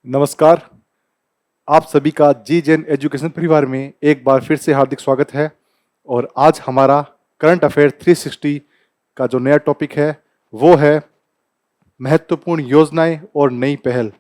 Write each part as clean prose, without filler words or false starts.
नमस्कार। आप सभी का जी जैन एजुकेशन परिवार में एक बार फिर से हार्दिक स्वागत है। और आज हमारा करंट अफेयर 360 का जो नया टॉपिक है वो है महत्वपूर्ण योजनाएं और नई पहल,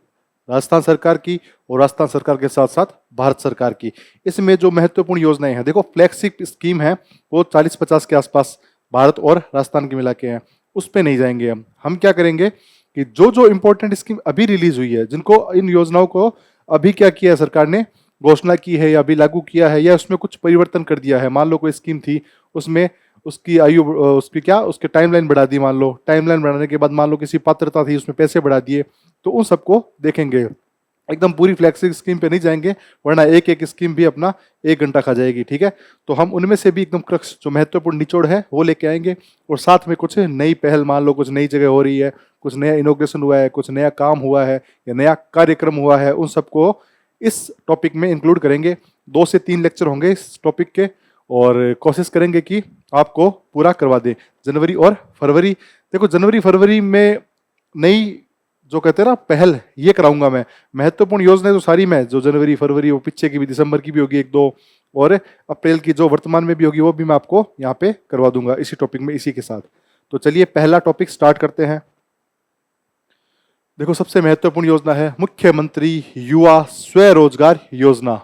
राजस्थान सरकार की और राजस्थान सरकार के साथ साथ भारत सरकार की। इसमें जो महत्वपूर्ण योजनाएं हैं, देखो फ्लैगशिप स्कीम है वो 40-50 के आसपास भारत और राजस्थान के मिला के हैं, उस पर नहीं जाएंगे। हम क्या करेंगे कि जो जो इंपॉर्टेंट स्कीम अभी रिलीज हुई है, जिनको इन योजनाओं को अभी क्या किया है सरकार ने, घोषणा की है या अभी लागू किया है या उसमें कुछ परिवर्तन कर दिया है। मान लो कोई स्कीम थी, उसमें उसकी आयु उसकी क्या उसके टाइमलाइन बढ़ा दी, मान लो टाइमलाइन बढ़ाने के बाद मान लो किसी पात्रता थी उसमें पैसे बढ़ा दिए, तो उन सबको देखेंगे। एकदम पूरी फ्लैक्सी स्कीम पे नहीं जाएंगे, वरना एक एक स्कीम भी अपना 1 घंटा खा जाएगी। ठीक है, तो हम उनमें से भी एकदम क्रक्स जो महत्वपूर्ण निचोड़ है वो लेके आएंगे, और साथ में कुछ नई पहल, मान लो कुछ नई जगह हो रही है, कुछ नया इनोग्रेशन हुआ है, कुछ नया काम हुआ है या नया कार्यक्रम हुआ है, उन सबको इस टॉपिक में इंक्लूड करेंगे। 2 से 3 लेक्चर होंगे इस टॉपिक के, और कोशिश करेंगे कि आपको पूरा करवा दें। जनवरी और फरवरी, देखो जनवरी फरवरी में नई जो कहते हैं ना पहल, ये कराऊंगा मैं। महत्वपूर्ण योजनाएं तो सारी मैं, जो जनवरी फरवरी वो पीछे की भी, दिसंबर की भी होगी 1-2, और अप्रैल की जो वर्तमान में भी होगी वो भी मैं आपको यहाँ पे करवा दूंगा इसी टॉपिक में, इसी के साथ। तो चलिए पहला टॉपिक स्टार्ट करते हैं। देखो सबसे महत्वपूर्ण योजना है मुख्यमंत्री युवा स्वरोजगार योजना।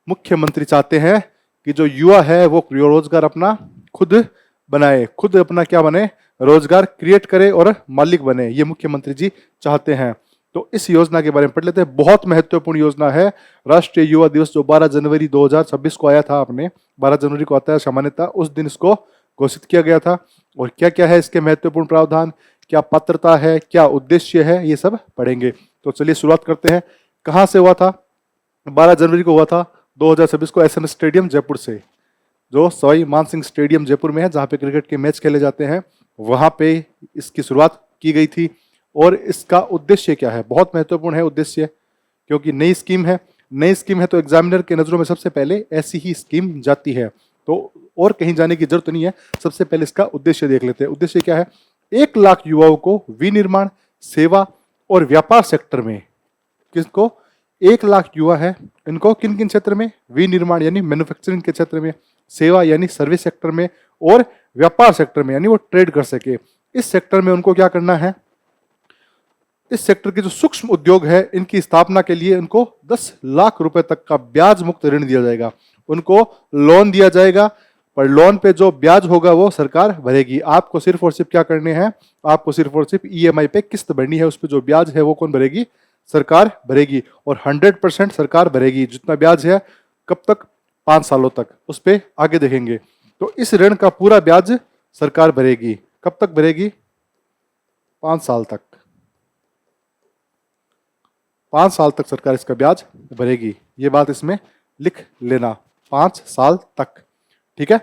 मुख्यमंत्री चाहते हैं कि जो युवा है वो रोजगार अपना खुद बनाए, खुद अपना क्या बने, रोजगार क्रिएट करे और मालिक बने, ये मुख्यमंत्री जी चाहते हैं। तो इस योजना के बारे में पढ़ लेते हैं। बहुत महत्वपूर्ण योजना है। राष्ट्रीय युवा दिवस जो 12 जनवरी 2026 को आया था, अपने 12 जनवरी को आता है सामान्यतः, उस दिन इसको घोषित किया गया था। और क्या क्या है इसके महत्वपूर्ण प्रावधान, क्या पात्रता है, क्या उद्देश्य है, ये सब पढ़ेंगे। तो चलिए शुरुआत करते हैं। कहाँ से हुआ था? 12 जनवरी को हुआ था 2026 को, एसएम स्टेडियम जयपुर से, जो सवाई मानसिंह स्टेडियम जयपुर में है, जहाँ पे क्रिकेट के मैच खेले जाते हैं, वहाँ पे इसकी शुरुआत की गई थी। और इसका उद्देश्य क्या है? बहुत महत्वपूर्ण है उद्देश्य, क्योंकि नई स्कीम है। नई स्कीम है तो एग्जामिनर के नज़रों में सबसे पहले ऐसी ही स्कीम जाती है, तो और कहीं जाने की जरूरत नहीं है। सबसे पहले इसका उद्देश्य देख लेते हैं। उद्देश्य क्या है? 1 लाख युवाओं को विनिर्माण, सेवा और व्यापार सेक्टर में, किसको? 1 लाख युवा है, इनको किन किन क्षेत्र में? विनिर्माण यानी मैन्युफैक्चरिंग के क्षेत्र में, सेवा यानी सर्विस सेक्टर में, और व्यापार सेक्टर में यानी वो ट्रेड कर सके। इस सेक्टर में उनको क्या करना है? इस सेक्टर के जो सूक्ष्म उद्योग है, इनकी स्थापना के लिए उनको 10 लाख रुपए तक का ब्याज मुक्त ऋण दिया जाएगा। उनको लोन दिया जाएगा, पर लोन पे जो ब्याज होगा वो सरकार भरेगी। आपको सिर्फ और सिर्फ क्या करने हैं? आपको सिर्फ और सिर्फ ईएमआई पे किस्त भरनी है। उस पर जो ब्याज है वो कौन भरेगी? सरकार भरेगी, और 100% सरकार भरेगी। जितना ब्याज है, कब तक? 5 सालों तक। उस पर आगे देखेंगे। तो इस ऋण का पूरा ब्याज सरकार भरेगी। कब तक भरेगी? 5 साल तक। 5 साल तक सरकार इसका ब्याज भरेगी, ये बात इसमें लिख लेना, 5 साल तक। ठीक है,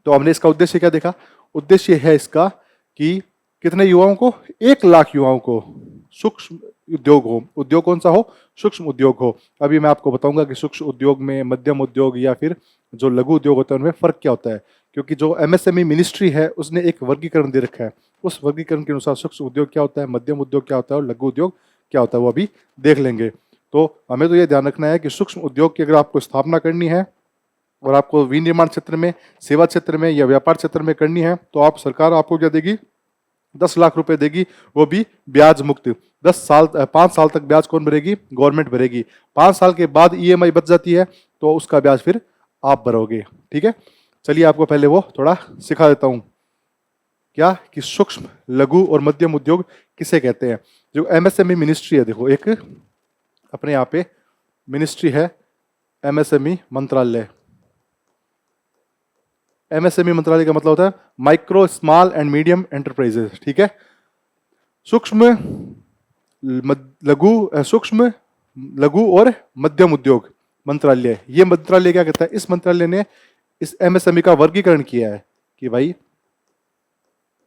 तो हमने इसका उद्देश्य क्या देखा? उद्देश्य है इसका कि कितने युवाओं को? 1 लाख युवाओं को सूक्ष्म उद्योग हो। उद्योग कौन सा हो? सूक्ष्म उद्योग हो। अभी मैं आपको बताऊंगा कि सूक्ष्म उद्योग में, मध्यम उद्योग या फिर जो लघु उद्योग होता है, उनमें फर्क क्या होता है। क्योंकि जो एमएसएमई मिनिस्ट्री है उसने एक वर्गीकरण दे रखा है, उस वर्गीकरण के अनुसार सूक्ष्म उद्योग क्या होता है, मध्यम उद्योग क्या होता है और लघु उद्योग क्या होता है, वो अभी देख लेंगे। तो हमें तो ये ध्यान रखना है कि सूक्ष्म उद्योग की अगर आपको स्थापना करनी है और आपको विनिर्माण क्षेत्र में, सेवा क्षेत्र में या व्यापार क्षेत्र में करनी है, तो आप सरकार आपको क्या देगी? 10 लाख रुपए देगी, वो भी ब्याज मुक्त। 5 साल तक ब्याज कौन भरेगी? गवर्नमेंट भरेगी। 5 साल के बाद ईएमआई बच जाती है, तो उसका ब्याज फिर आप भरोगे। ठीक है, चलिए आपको पहले वो थोड़ा सिखा देता हूँ, क्या कि सूक्ष्म, लघु और मध्यम उद्योग किसे कहते हैं। जो एमएसएमई मिनिस्ट्री है, देखो एक अपने यहाँ पे मिनिस्ट्री है, एमएसएमई मंत्रालय। एमएसएमई मंत्रालय का मतलब होता है micro, small and medium enterprises. ठीक है, सूक्ष्म, लघु और मध्यम उद्योग मंत्रालय, ये मंत्रालय क्या कहता है? इस मंत्रालय ने इस एमएसएमई का वर्गीकरण किया है कि भाई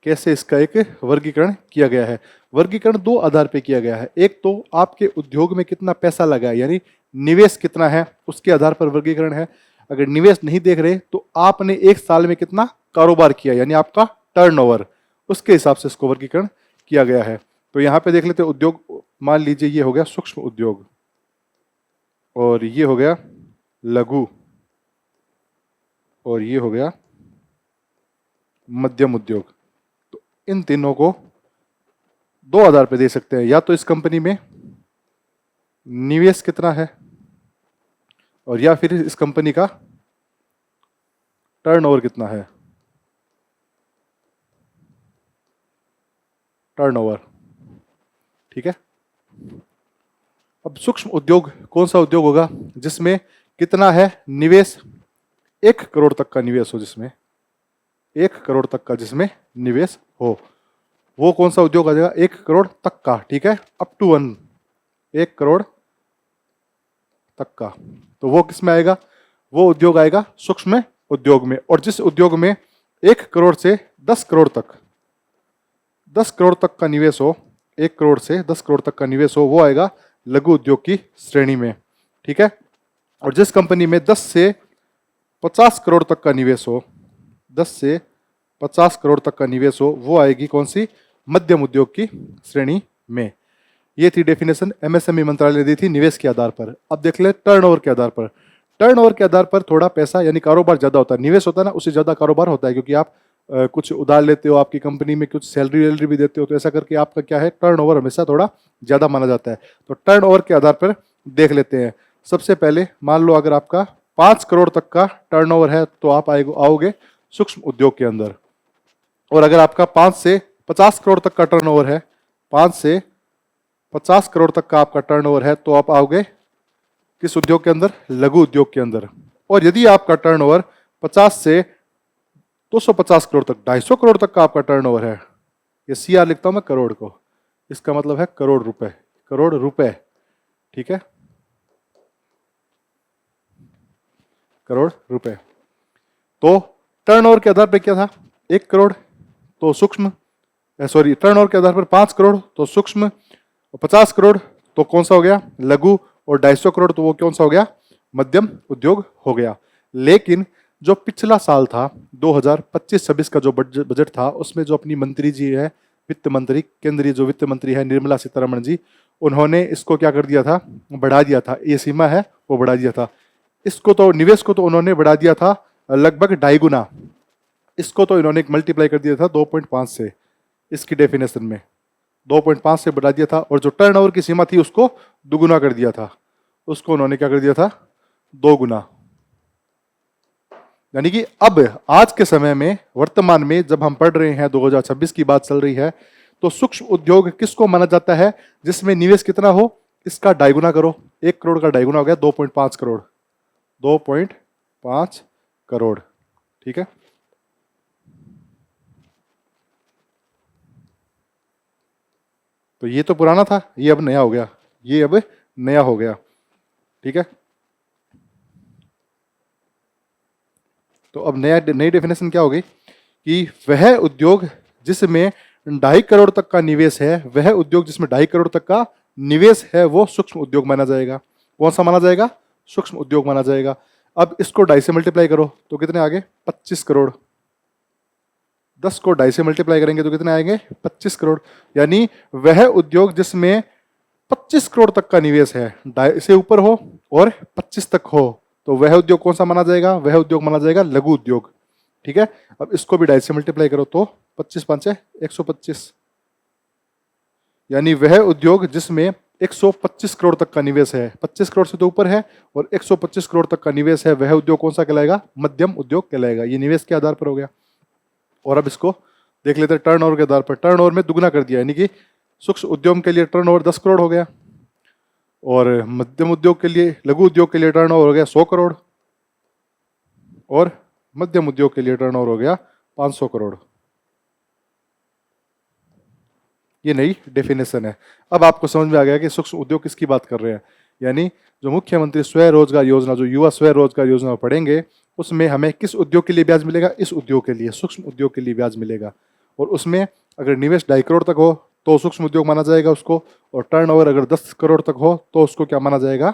कैसे इसका एक वर्गीकरण किया गया है। वर्गीकरण 2 आधार पे किया गया है। एक तो आपके उद्योग में कितना पैसा लगा है, यानी निवेश कितना है, उसके आधार पर वर्गीकरण है। अगर निवेश नहीं देख रहे तो आपने 1 साल में कितना कारोबार किया, यानी आपका टर्नओवर, उसके हिसाब से इसको वर्गीकरण किया गया है। तो यहाँ पे देख लेते हैं उद्योग मान लीजिए ये हो गया सूक्ष्म उद्योग और ये हो गया लघु और ये हो गया मध्यम उद्योग। तो इन तीनों को दो आधार पे दे सकते हैं, या तो इस कंपनी में निवेश कितना है और या फिर इस कंपनी का टर्नओवर कितना है, टर्नओवर। ठीक है। अब सूक्ष्म उद्योग कौन सा उद्योग होगा जिसमें कितना है निवेश, 1 करोड़ तक का निवेश हो, जिसमें 1 करोड़ तक का जिसमें निवेश हो, वो कौन सा उद्योग आ जाएगा, 1 करोड़ तक का। ठीक है, अप टू 1 करोड़ तक का। तो वो किस में आएगा, वो उद्योग आएगा सूक्ष्म उद्योग में। और जिस उद्योग में 1 करोड़ से 10 करोड़ तक, 10 करोड़ तक का निवेश हो, 1 करोड़ से 10 करोड़ तक का निवेश हो, वो आएगा लघु उद्योग की श्रेणी में। ठीक है। और जिस कंपनी में 10 से 50 करोड़ तक का निवेश हो, 10 से 50 करोड़ तक का निवेश हो, वो आएगी कौन सी, मध्यम उद्योग की श्रेणी में। ये थी डेफिनेशन एमएसएमई मंत्रालय ने दी थी निवेश के आधार पर। अब देख ले टर्नओवर के आधार पर। टर्नओवर के आधार पर थोड़ा पैसा यानी कारोबार ज्यादा होता है, निवेश होता है ना, उससे ज्यादा कारोबार होता है, क्योंकि आप कुछ उधार लेते हो, आपकी कंपनी में कुछ सैलरी वैलरी भी देते हो, तो ऐसा करके आपका क्या है, टर्नओवर हमेशा थोड़ा ज्यादा माना जाता है। तो टर्नओवर के आधार पर देख लेते हैं। सबसे पहले मान लो अगर आपका 5 करोड़ तक का टर्नओवर है तो आप आओगे सूक्ष्म उद्योग के अंदर। और अगर आपका 5 से 50 करोड़ तक का टर्नओवर है, 5 से 50 करोड़ तक का आपका टर्नओवर है, तो आप आओगे किस उद्योग के अंदर, लघु उद्योग के अंदर। और यदि आपका टर्नओवर 50 से 250 करोड़ तक, 250 करोड़ तक का आपका टर्नओवर है, ये सीआर लिखता हूं मैं करोड़ को, इसका मतलब है करोड़ रुपए, करोड़ रुपए। ठीक है, करोड़ रुपए। तो टर्नओवर के आधार पर क्या था, 1 करोड़ तो सूक्ष्म, सॉरी टर्नओवर के आधार पर 5 करोड़ तो सूक्ष्म, 50 करोड़ तो कौन सा हो गया, लघु, और 250 करोड़ तो वो कौन सा हो गया, मध्यम उद्योग हो गया। लेकिन जो पिछला साल था 2025-26 का जो बजट था, उसमें जो अपनी मंत्री जी है, वित्त मंत्री, केंद्रीय जो वित्त मंत्री है निर्मला सीतारमण जी, उन्होंने इसको क्या कर दिया था, बढ़ा दिया था। ये सीमा है वो बढ़ा दिया था। इसको तो निवेश को तो उन्होंने बढ़ा दिया था लगभग 2.5 गुना। इसको तो इन्होंने मल्टीप्लाई कर दिया था 2.5 से, इसकी डेफिनेशन में 2.5 से बढ़ा दिया था। और जो टर्नओवर की सीमा थी उसको दुगुना कर दिया था, उसको उन्होंने क्या कर दिया था, 2 गुना। यानी कि अब आज के समय में, वर्तमान में जब हम पढ़ रहे हैं, 2026 की बात चल रही है, तो सूक्ष्म उद्योग किसको माना जाता है, जिसमें निवेश कितना हो, इसका 2.5 गुना करो, 1 करोड़ का 2.5 गुना हो गया 2.5 करोड़, 2.5 करोड़। ठीक है। तो ये तो पुराना था, ये अब नया हो गया, ये अब नया हो गया। ठीक है। तो अब नई डेफिनेशन क्या होगी कि वह उद्योग जिसमें 2.5 करोड़ तक का निवेश है, वह उद्योग जिसमें 2.5 करोड़ तक का निवेश है, वो सूक्ष्म उद्योग माना जाएगा। कौन सा माना जाएगा, सूक्ष्म उद्योग माना जाएगा। अब इसको 2.5 से मल्टीप्लाई करो तो कितने आगे, 25 करोड़। 10 को 2.5 से मल्टीप्लाई करेंगे तो कितने आएंगे, 25 करोड़। यानी वह उद्योग जिसमें 25 करोड़ तक का निवेश है, 2.5 से ऊपर हो और 25 तक हो, तो वह उद्योग कौन सा माना जाएगा, वह उद्योग माना जाएगा लघु उद्योग। ठीक है। अब इसको भी 2.5 से मल्टीप्लाई करो तो 25 5 125, यानी वह उद्योग जिसमें 125 करोड़ तक का निवेश है, 25 करोड़ से तो ऊपर है और 125 करोड़ तक का निवेश है, वह उद्योग कौन सा कहलाएगा, मध्यम उद्योग कहलाएगा। ये निवेश के आधार पर हो गया। और अब इसको देख लेते हैं टर्नओवर के आधार पर। टर्नओवर में दुगना कर दिया, यानी कि सूक्ष्म उद्योग के लिए टर्नओवर 10 करोड़ हो गया और मध्यम उद्योग के लिए, लघु उद्योग के लिए टर्नओवर हो गया 100 करोड़ और मध्यम उद्योग के लिए टर्नओवर हो गया 500 करोड़। ये नई डेफिनेशन है। अब आपको समझ में आ गया कि सूक्ष्म उद्योग किसकी बात कर रहे हैं। यानी जो मुख्यमंत्री स्वरोजगार योजना, जो युवा स्वरोजगार योजना पढ़ेंगे, उसमें हमें किस उद्योग के लिए ब्याज मिलेगा, इस उद्योग के लिए, सूक्ष्म उद्योग के लिए ब्याज मिलेगा। और उसमें अगर निवेश 2.5 करोड़ तक हो तो सूक्ष्म उद्योग माना जाएगा उसको, और टर्नओवर अगर 10 करोड़ तक हो तो उसको क्या माना जाएगा,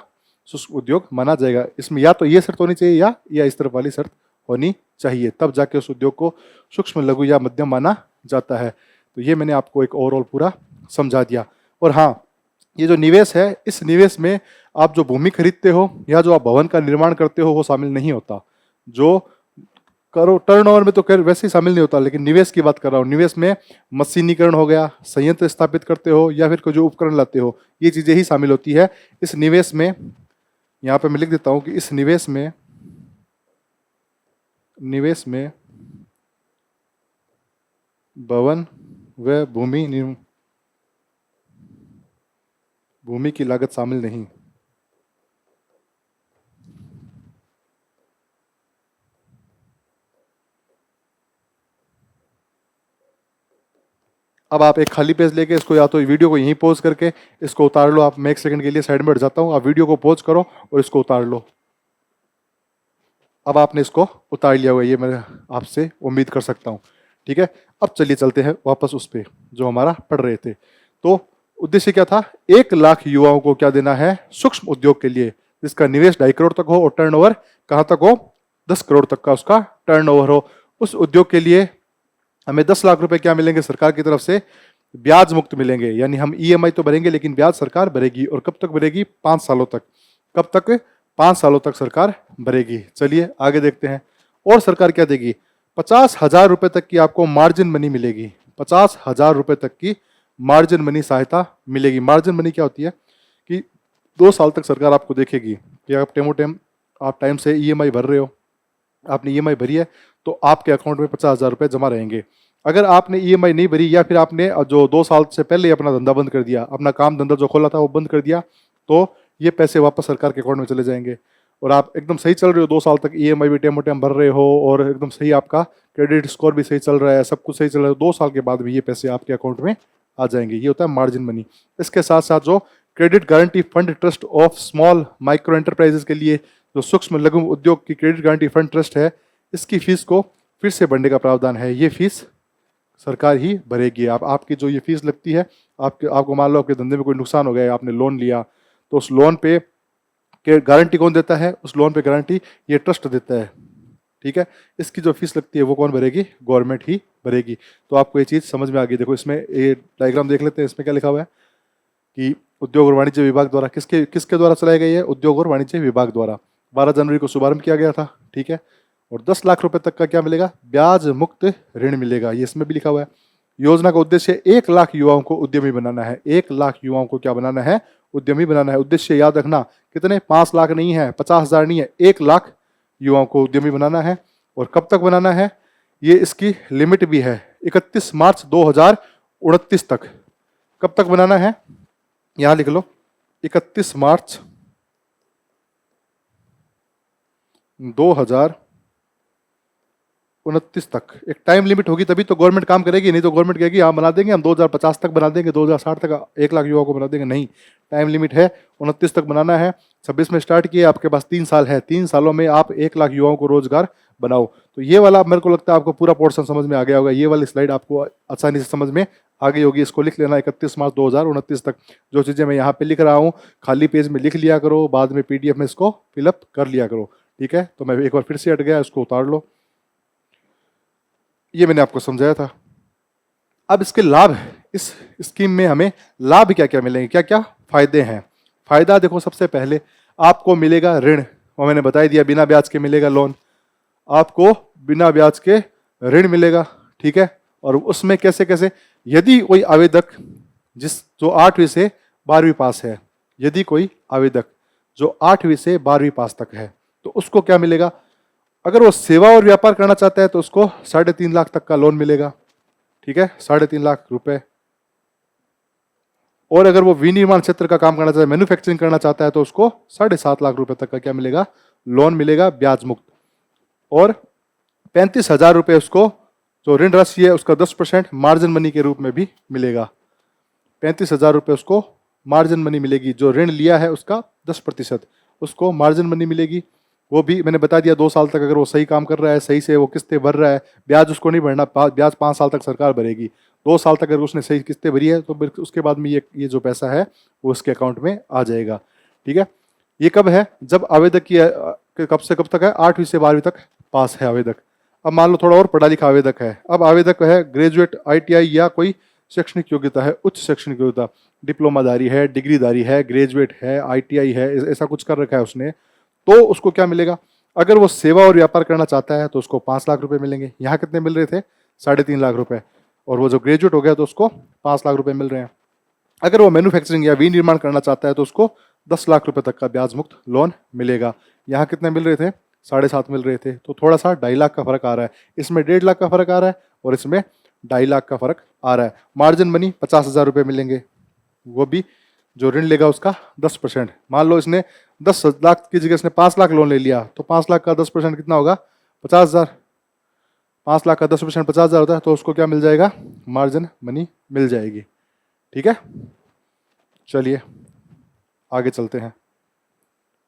सूक्ष्म उद्योग माना जाएगा। इसमें या तो ये शर्त होनी चाहिए या इस तरफ वाली शर्त होनी चाहिए, तब जाके उस उद्योग को सूक्ष्म, लघु या मध्यम माना जाता है। तो ये मैंने आपको एक ओवरऑल पूरा समझा दिया। और हाँ, ये जो निवेश है, इस निवेश में आप जो भूमि खरीदते हो या जो आप भवन का निर्माण करते हो वो शामिल नहीं होता। जो करो टर्नओवर में तो वैसे ही शामिल नहीं होता, लेकिन निवेश की बात कर रहा हूँ। निवेश में मशीनीकरण हो गया, संयंत्र स्थापित करते हो या फिर कोई जो उपकरण लाते हो, ये चीजें ही शामिल होती है इस निवेश में। यहाँ पे मैं लिख देता हूँ कि इस निवेश में भवन व भूमि की लागत शामिल नहीं। अब आप एक खाली पेज लेके इसको या तो वीडियो को यहीं पॉज करके इसको उतार लो। आप, मैं एक सेकंड के लिए साइड में हट जाता हूं, आप वीडियो को पॉज करो और इसको उतार लो। अब आपने इसको उतार लिया हुआ, ये मैं आपसे उम्मीद कर सकता हूं। ठीक है, अब चलिए चलते हैं वापस उस पे जो हमारा पढ़ रहे थे। तो उद्देश्य क्या था? 1 लाख युवाओं को क्या देना है? सूक्ष्म उद्योग के लिए, जिसका निवेश 2.5 करोड़ तक हो और टर्नओवर कहां तक हो? 10 करोड़ तक का उसका टर्नओवर हो। उस उद्योग के लिए हमें 10 लाख रुपए क्या मिलेंगे सरकार की तरफ से? ब्याज मुक्त मिलेंगे। यानी हम ईएमआई तो भरेंगे लेकिन ब्याज सरकार भरेगी। और कब तक भरेगी? 5 सालों तक। कब तक? 5 सालों तक सरकार भरेगी। चलिए आगे देखते हैं। और सरकार क्या देगी? 50,000 रुपए तक की आपको मार्जिन मनी मिलेगी। 50,000 रुपए तक की मार्जिन मनी सहायता मिलेगी। मार्जिन मनी क्या होती है कि 2 साल तक सरकार आपको देखेगी कि आप टाइम से ईएमआई भर रहे हो, आपने ईएमआई भरी है तो आपके अकाउंट में 50,000 रुपए जमा रहेंगे। अगर आपने ईएमआई नहीं भरी या फिर आपने जो 2 साल से पहले अपना धंधा बंद कर दिया, अपना काम धंधा जो खोला था वो बंद कर दिया, तो ये पैसे वापस सरकार के अकाउंट में चले जाएंगे। और आप एकदम सही चल रहे हो, 2 साल तक ईएमआई भी टेम भर रहे हो और एकदम सही आपका क्रेडिट स्कोर भी सही चल रहा है, सब कुछ सही चल रहा है, 2 साल के बाद भी ये पैसे आपके अकाउंट में आ जाएंगे। ये होता है मार्जिन मनी। इसके साथ साथ जो credit guarantee fund trust of small micro enterprises के लिए जो सूक्ष्म लघु उद्योग की क्रेडिट गारंटी फंड ट्रस्ट है, इसकी फीस को फिर से भरने का प्रावधान है। ये फीस सरकार ही भरेगी। आपकी जो ये फीस लगती है, आपको मान लो आपके धंधे में कोई नुकसान हो गया, आपने लोन लिया, तो उस लोन पे गारंटी कौन देता है? उस लोन पे गारंटी ये ट्रस्ट देता है। ठीक है, इसकी जो फीस लगती है वो कौन भरेगी? गवर्नमेंट ही भरेगी। तो आपको ये चीज़ समझ में आ गई। देखो इसमें ये डायग्राम देख लेते हैं, इसमें क्या लिखा हुआ है कि उद्योग और वाणिज्य विभाग द्वारा किसके द्वारा चलाई गई है? उद्योग और वाणिज्य विभाग द्वारा 12 जनवरी को शुभारंभ किया गया था। ठीक है, और 10 लाख रुपए तक का क्या मिलेगा? ब्याज मुक्त ऋण मिलेगा। ये इसमें भी लिखा हुआ है। योजना का उद्देश्य 1 लाख युवाओं को उद्यमी बनाना है। 1 लाख युवाओं को क्या बनाना है? उद्यमी बनाना है। उद्देश्य याद रखना, कितने? 5 लाख नहीं है, 50,000 नहीं है, 1 लाख युवाओं को उद्यमी बनाना है। और कब तक बनाना है? ये इसकी लिमिट भी है, 31 मार्च 2029 तक। कब तक बनाना है? यहां लिख लो, 31 मार्च 2029 तक। एक टाइम लिमिट होगी तभी तो गवर्नमेंट काम करेगी, नहीं तो गवर्नमेंट कहेगी हाँ बना देंगे हम, 2050 तक बना देंगे, 2060 तक 1 लाख युवाओं को बना देंगे। नहीं, टाइम लिमिट है, 29 तक बनाना है। 26 में स्टार्ट किए, आपके पास 3 साल है। 3 सालों में आप 1 लाख युवाओं को रोजगार बनाओ। तो ये वाला मेरे को लगता है आपको पूरा पोर्शन समझ में आ गया होगा। ये वाली स्लाइड आपको आसानी से समझ में आ गई होगी। इसको लिख लेना, 31 मार्च 2029 तक। जो चीज़ें मैं यहाँ पे लिख रहा हूँ खाली पेज में लिख लिया करो, बाद में पीडीएफ में इसको फिलअप कर लिया करो। ठीक है, तो मैं एक बार फिर से हट गया, इसको उतार लो। ये मैंने आपको समझाया था। अब इसके लाभ, इस स्कीम में हमें लाभ क्या क्या मिलेंगे, क्या क्या फायदे हैं? फायदा देखो, सबसे पहले आपको मिलेगा ऋण, वो मैंने बता दिया, बिना ब्याज के मिलेगा लोन। आपको बिना ब्याज के ऋण मिलेगा। ठीक है, और उसमें कैसे कैसे? यदि कोई आवेदक जो 8वीं से 12वीं पास है, यदि कोई आवेदक जो 8वीं से 12वीं पास तक है, तो उसको क्या मिलेगा? अगर वो सेवा और व्यापार करना चाहता है तो उसको 3.5 लाख तक का लोन मिलेगा। ठीक है, 3.5 लाख रुपए। और अगर वो विनिर्माण क्षेत्र का काम करना चाहता है, मैन्युफैक्चरिंग करना चाहता है, तो उसको 7.5 लाख रुपए तक का क्या मिलेगा? लोन मिलेगा, ब्याज मुक्त। और 35,000 रुपए उसको जो ऋण राशि है उसका 10% मार्जिन मनी के रूप में भी मिलेगा। 35,000 रुपए उसको मार्जिन मनी मिलेगी। जो ऋण लिया है उसका 10% उसको मार्जिन मनी मिलेगी। वो भी मैंने बता दिया, 2 साल तक अगर वो सही काम कर रहा है, सही से वो किस्तें भर रहा है, ब्याज उसको नहीं भरना, ब्याज 5 साल तक सरकार भरेगी। 2 साल तक अगर उसने सही किस्तें भरी है तो उसके बाद में ये जो पैसा है वो उसके अकाउंट में आ जाएगा। ठीक है, ये कब है? जब आवेदक की कब से कब तक है? 8वीं से 12वीं तक पास है आवेदक। अब मान लो थोड़ा और पढ़ा लिखा आवेदक है। अब आवेदक है ग्रेजुएट, ITI या कोई शैक्षणिक योग्यता है, उच्च शैक्षणिक योग्यता। डिप्लोमाधारी है, डिग्रीधारी है, ग्रेजुएट है, ITI है, ऐसा कुछ कर रखा है उसने, तो उसको क्या मिलेगा? अगर वो सेवा और व्यापार करना चाहता है तो उसको 5 लाख रुपए मिलेंगे। यहाँ कितने मिल रहे थे? 3.5 लाख रुपए। और वो जो ग्रेजुएट हो गया तो उसको 5 लाख रुपए मिल रहे हैं। अगर वो मैन्युफैक्चरिंग या विनिर्माण करना चाहता है तो उसको 10 लाख रुपए तक का ब्याज मुक्त लोन मिलेगा। यहाँ कितने मिल रहे थे? 7.5 मिल रहे थे। तो थोड़ा सा 2.5 लाख का फर्क आ रहा है, इसमें 1.5 लाख का फर्क आ रहा है और इसमें 2.5 लाख का फर्क आ रहा है। मार्जिन मनी 50,000 रुपये मिलेंगे, वो भी जो ऋण लेगा उसका 10%। मान लो इसने 10 लाख की जगह इसने 5 लाख लोन ले लिया, तो 5 लाख का 10% कितना होगा? 50,000। 5 लाख का 10% 50,000 होता है, तो उसको क्या मिल जाएगा? मार्जिन मनी मिल जाएगी। ठीक है, चलिए आगे चलते हैं।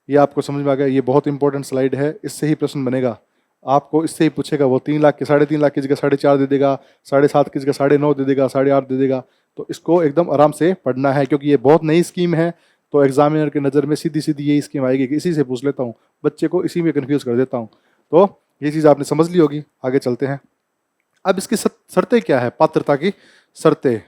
ये आपको समझ में आ गया? ये बहुत इंपॉर्टेंट स्लाइड है, इससे ही प्रश्न बनेगा। आपको इससे ही पूछेगा, वो 3 लाख के 3.5 लाख की जगह 4.5 दे देगा, 7.5 की जगह 9.5 दे देगा, 8.5 दे देगा। तो इसको एकदम आराम से पढ़ना है, क्योंकि ये बहुत नई स्कीम है। तो एग्जामिनर की नज़र में सीधी सीधी यही स्कीम आएगी कि इसी से पूछ लेता हूँ, बच्चे को इसी में कन्फ्यूज कर देता हूँ। तो ये चीज़ आपने समझ ली होगी। आगे चलते हैं। अब इसकी शर्तें क्या है? पात्रता की शर्तें।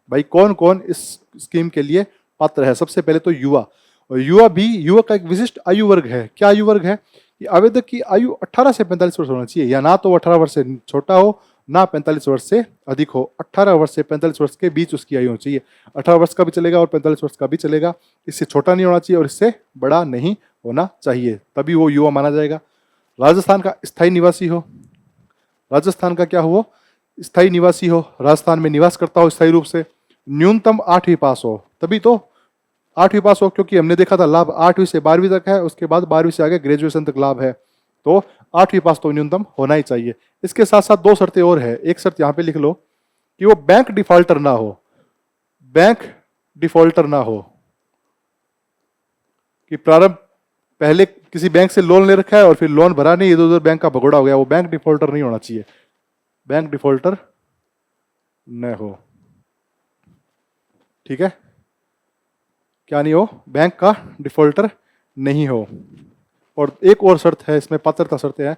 भाई कौन कौन इस स्कीम के लिए पात्र है? सबसे पहले तो युवा। और युवा का एक विशिष्ट आयु वर्ग है। क्या आयु वर्ग है? कि आवेदक की आयु 18 से 45 वर्ष होना चाहिए, या ना तो 18 वर्ष से छोटा हो, ना 45 वर्ष से अधिक हो। 18 वर्ष से 45 वर्ष के बीच उसकी आयु होनी चाहिए। 18 वर्ष का भी चलेगा और 45 वर्ष का भी चलेगा। इससे छोटा नहीं होना चाहिए और इससे बड़ा नहीं होना चाहिए, तभी वो युवा माना जाएगा। राजस्थान का स्थायी निवासी हो। राजस्थान का क्या हो? स्थायी निवासी हो, राजस्थान में निवास करता हो स्थायी रूप से। न्यूनतम 8वीं पास हो, तभी तो 8वीं पास हो, क्योंकि हमने देखा था लाभ 8वीं से 12वीं तक है, उसके बाद 12वीं से आगे ग्रेजुएशन तक लाभ है। तो 8वीं पास तो न्यूनतम होना ही चाहिए। इसके साथ साथ 2 शर्तें और है। एक शर्त यहाँ पे लिख लो कि वो बैंक डिफॉल्टर ना हो। बैंक डिफॉल्टर ना हो कि प्रारंभ पहले किसी बैंक से लोन ले रखा है और फिर लोन भरा नहीं, इधर उधर बैंक का भगोड़ा हो गया, वो बैंक डिफॉल्टर नहीं होना चाहिए। बैंक डिफॉल्टर न हो। ठीक है, क्या नहीं हो? बैंक का डिफॉल्टर नहीं हो। और एक और शर्त है इसमें, पात्रता शर्त है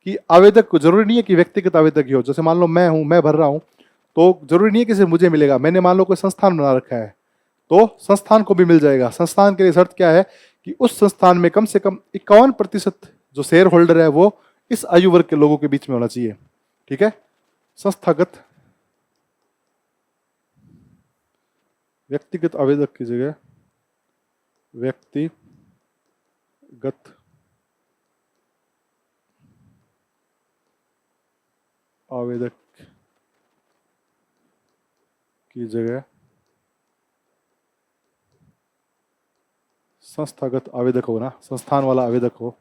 कि आवेदक को जरूरी नहीं है कि व्यक्तिगत आवेदक ही हो। जैसे मान लो मैं हूं, मैं भर रहा हूं, तो जरूरी नहीं है कि सिर्फ मुझे मिलेगा। मैंने मान लो कोई संस्थान बना रखा है तो संस्थान को भी मिल जाएगा। संस्थान के लिए शर्त क्या है कि उस संस्थान में कम से कम 51% जो शेयर होल्डर है वो इस आयु वर्ग के लोगों के बीच में होना चाहिए। ठीक है, संस्थागत व्यक्तिगत आवेदक की जगह व्यक्तिगत आवेदक की जगह संस्थागत आवेदक हो ना, संस्थान वाला आवेदक हो,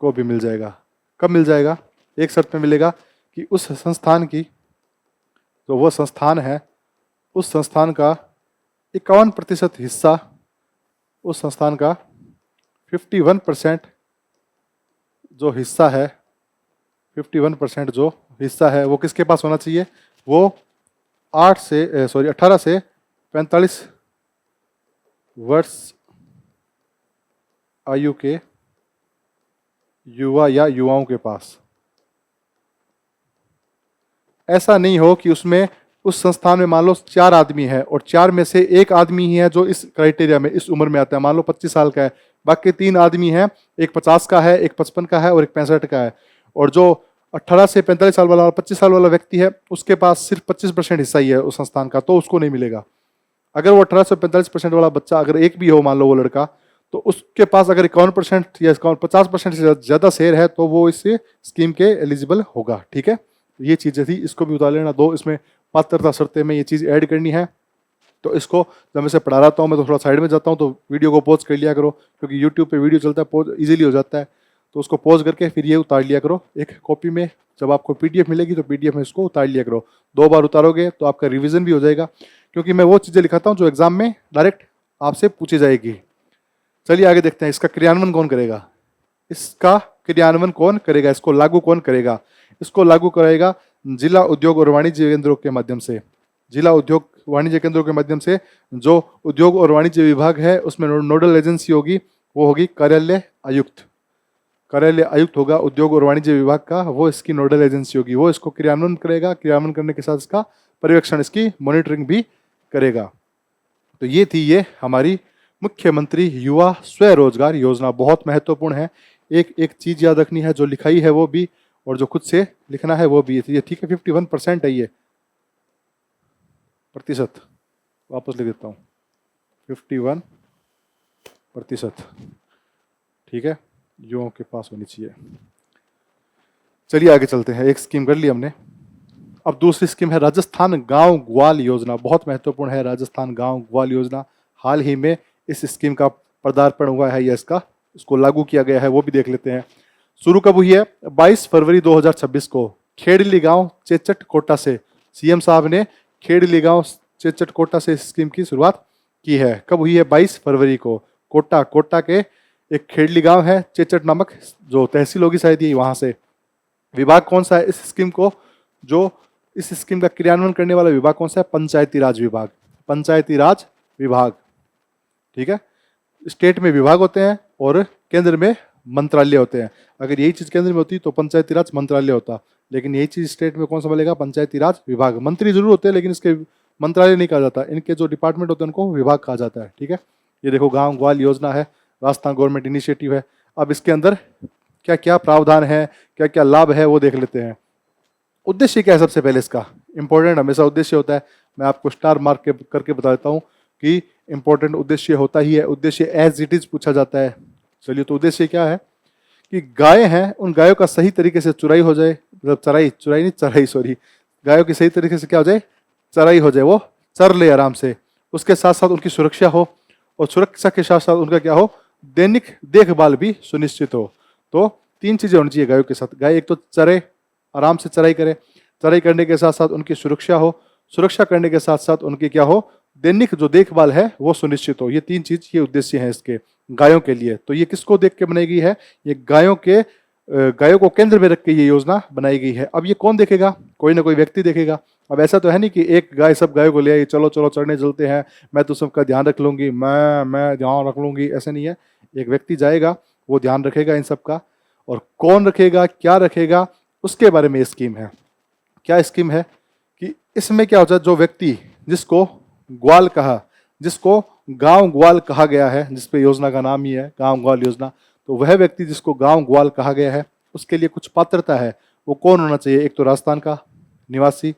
को भी मिल जाएगा। कब मिल जाएगा? एक शर्त में मिलेगा कि उस संस्थान की, जो वो संस्थान है, उस संस्थान का 51% हिस्सा, उस संस्थान का 51% जो हिस्सा है, 51% जो हिस्सा है वो किसके पास होना चाहिए? वो 18 से 45 वर्ष आयु के युवा या युवाओं के पास। ऐसा नहीं हो कि उसमें, उस संस्थान में मान लो 4 आदमी है और 4 में से एक आदमी ही है जो इस क्राइटेरिया में, इस उम्र में आता है। मान लो 25 साल का है, बाकी 3 आदमी हैं, एक 50 का है, एक 55 का है और एक 65 का है। और जो 18 से 45 साल वाला और 25 साल वाला व्यक्ति है उसके पास सिर्फ 25% हिस्सा ही है उस संस्थान का, तो उसको नहीं मिलेगा। अगर वो 18 से 45% वाला बच्चा अगर एक भी हो, मान लो वो लड़का, तो उसके पास अगर 51% या 50% से ज़्यादा शेयर है तो वो इस स्कीम के एलिजिबल होगा। ठीक है, ये चीज़ें थी, इसको भी उतार लेना। 2 इसमें पात्रता शर्तें में ये चीज़ ऐड करनी है। तो इसको जब मैं से पढ़ा रहा हूँ मैं तो थोड़ा साइड में जाता हूँ, तो वीडियो को पॉज कर लिया करो, क्योंकि यूट्यूब पे वीडियो चलता है, पॉज इजीली हो जाता है। तो उसको पॉज करके फिर ये उतार लिया करो एक कॉपी में। जब आपको PDF मिलेगी तो PDF में इसको उतार लिया करो। 2 बार उतारोगे तो आपका रिविजन भी हो जाएगा, क्योंकि मैं वो चीज़ें लिखाता हूँ जो एग्जाम में डायरेक्ट आपसे पूछी जाएगी। चलिए आगे देखते हैं, इसका क्रियान्वयन कौन करेगा? इसका क्रियान्वयन कौन करेगा? इसको लागू कौन करेगा? इसको लागू करेगा जिला उद्योग और वाणिज्य केंद्रों के माध्यम से। जिला उद्योग वाणिज्य केंद्रों के माध्यम से जो उद्योग और वाणिज्य विभाग है उसमें नोडल एजेंसी होगी, वो होगी कार्यालय आयुक्त। कार्यालय आयुक्त होगा उद्योग और वाणिज्य विभाग का, वो इसकी नोडल एजेंसी होगी, वो इसको क्रियान्वयन करेगा, क्रियान्वयन करने के साथ इसका पर्यवेक्षण, इसकी मॉनिटरिंग भी करेगा। तो ये हमारी मुख्यमंत्री युवा स्वरोजगार योजना, बहुत महत्वपूर्ण है। एक एक चीज याद रखनी है, जो लिखाई है वो भी और जो खुद से लिखना है वो भी। ये ठीक है, 51% है ये प्रतिशत, वापस लिख देता हूँ 51%, ठीक है, युवाओं के पास होनी चाहिए। चलिए आगे चलते हैं, एक स्कीम कर ली हमने। अब दूसरी स्कीम है राजस्थान गांव ग्वाल योजना, बहुत महत्वपूर्ण है राजस्थान गांव ग्वाल योजना। हाल ही में इस स्कीम का पदार्पण हुआ है या इसको लागू किया गया है, वो भी देख लेते हैं। शुरू कब हुई है? 22 फरवरी 2026 को खेड़ली गांव चेचट कोटा से सीएम साहब ने खेड़ली गांव चेचट कोटा से इस स्कीम की शुरुआत की है। कब हुई है? 22 फरवरी को। कोटा के एक खेड़ली गांव है, चेचट नामक जो तहसील होगी शायद ये, वहां से। विभाग कौन सा है इस स्कीम को, जो इस स्कीम का क्रियान्वयन करने वाला विभाग कौन सा है? पंचायती राज विभाग। पंचायती राज विभाग, ठीक है। स्टेट में विभाग होते हैं और केंद्र में मंत्रालय होते हैं। अगर यही चीज केंद्र में होती तो पंचायती राज मंत्रालय होता, लेकिन यही चीज स्टेट में कौन सा मिलेगा? पंचायती राज विभाग। मंत्री जरूर होते हैं लेकिन इसके मंत्रालय नहीं कहा जाता, इनके जो डिपार्टमेंट होते हैं उनको विभाग कहा जाता है, ठीक है। ये देखो गांव ग्वाल योजना है, राजस्थान गवर्नमेंट इनिशिएटिव है। अब इसके अंदर क्या क्या प्रावधान है, क्या क्या लाभ है, वो देख लेते हैं। उद्देश्य क्या है? सबसे पहले इसका इंपॉर्टेंट हमेशा उद्देश्य होता है, मैं आपको स्टार मार्क करके बता देता हूँ कि इंपॉर्टेंट उद्देश्य होता ही है। उद्देश्य एज इट इज पूछा जाता है। चलिए, तो उद्देश्य क्या है कि गाय हैं, उन गायों का सही तरीके से चुराई हो जाए, मतलब चराई, गायों की सही तरीके से क्या हो जाए? चराई हो जाए, वो चर ले आराम से। उसके साथ साथ उनकी सुरक्षा हो, और सुरक्षा के साथ साथ उनका क्या हो? दैनिक देखभाल भी सुनिश्चित हो। तो 3 चीजें होनी चाहिए गायों के साथ। गाय एक तो चरे, आराम से चराई करे, चराई करने के साथ साथ उनकी सुरक्षा हो, सुरक्षा करने के साथ साथ उनकी क्या हो? दैनिक जो देखभाल है वो सुनिश्चित हो। ये 3 चीज, ये उद्देश्य है इसके गायों के लिए। तो ये किसको देख के बनाई गई है? ये गायों को केंद्र में रख के ये योजना बनाई गई है। अब ये कौन देखेगा? कोई ना कोई व्यक्ति देखेगा। अब ऐसा तो है नहीं कि एक गाय सब गायों को ले आई, चलो चलो चढ़ने चलते हैं, मैं तो सबका ध्यान रख लूंगी, मैं ध्यान रख लूंगी, ऐसा नहीं है। एक व्यक्ति जाएगा, वो ध्यान रखेगा इन सब का। और कौन रखेगा, क्या रखेगा, उसके बारे में स्कीम है। क्या स्कीम है कि इसमें क्या होता है? जो व्यक्ति जिसको ग्वाल कहा, जिसको गांव ग्वाल कहा गया है, जिसपे योजना का नाम ही है गांव ग्वाल योजना, तो वह व्यक्ति जिसको गांव ग्वाल कहा गया है उसके लिए कुछ पात्रता है। वो कौन होना चाहिए? एक तो राजस्थान का निवासी,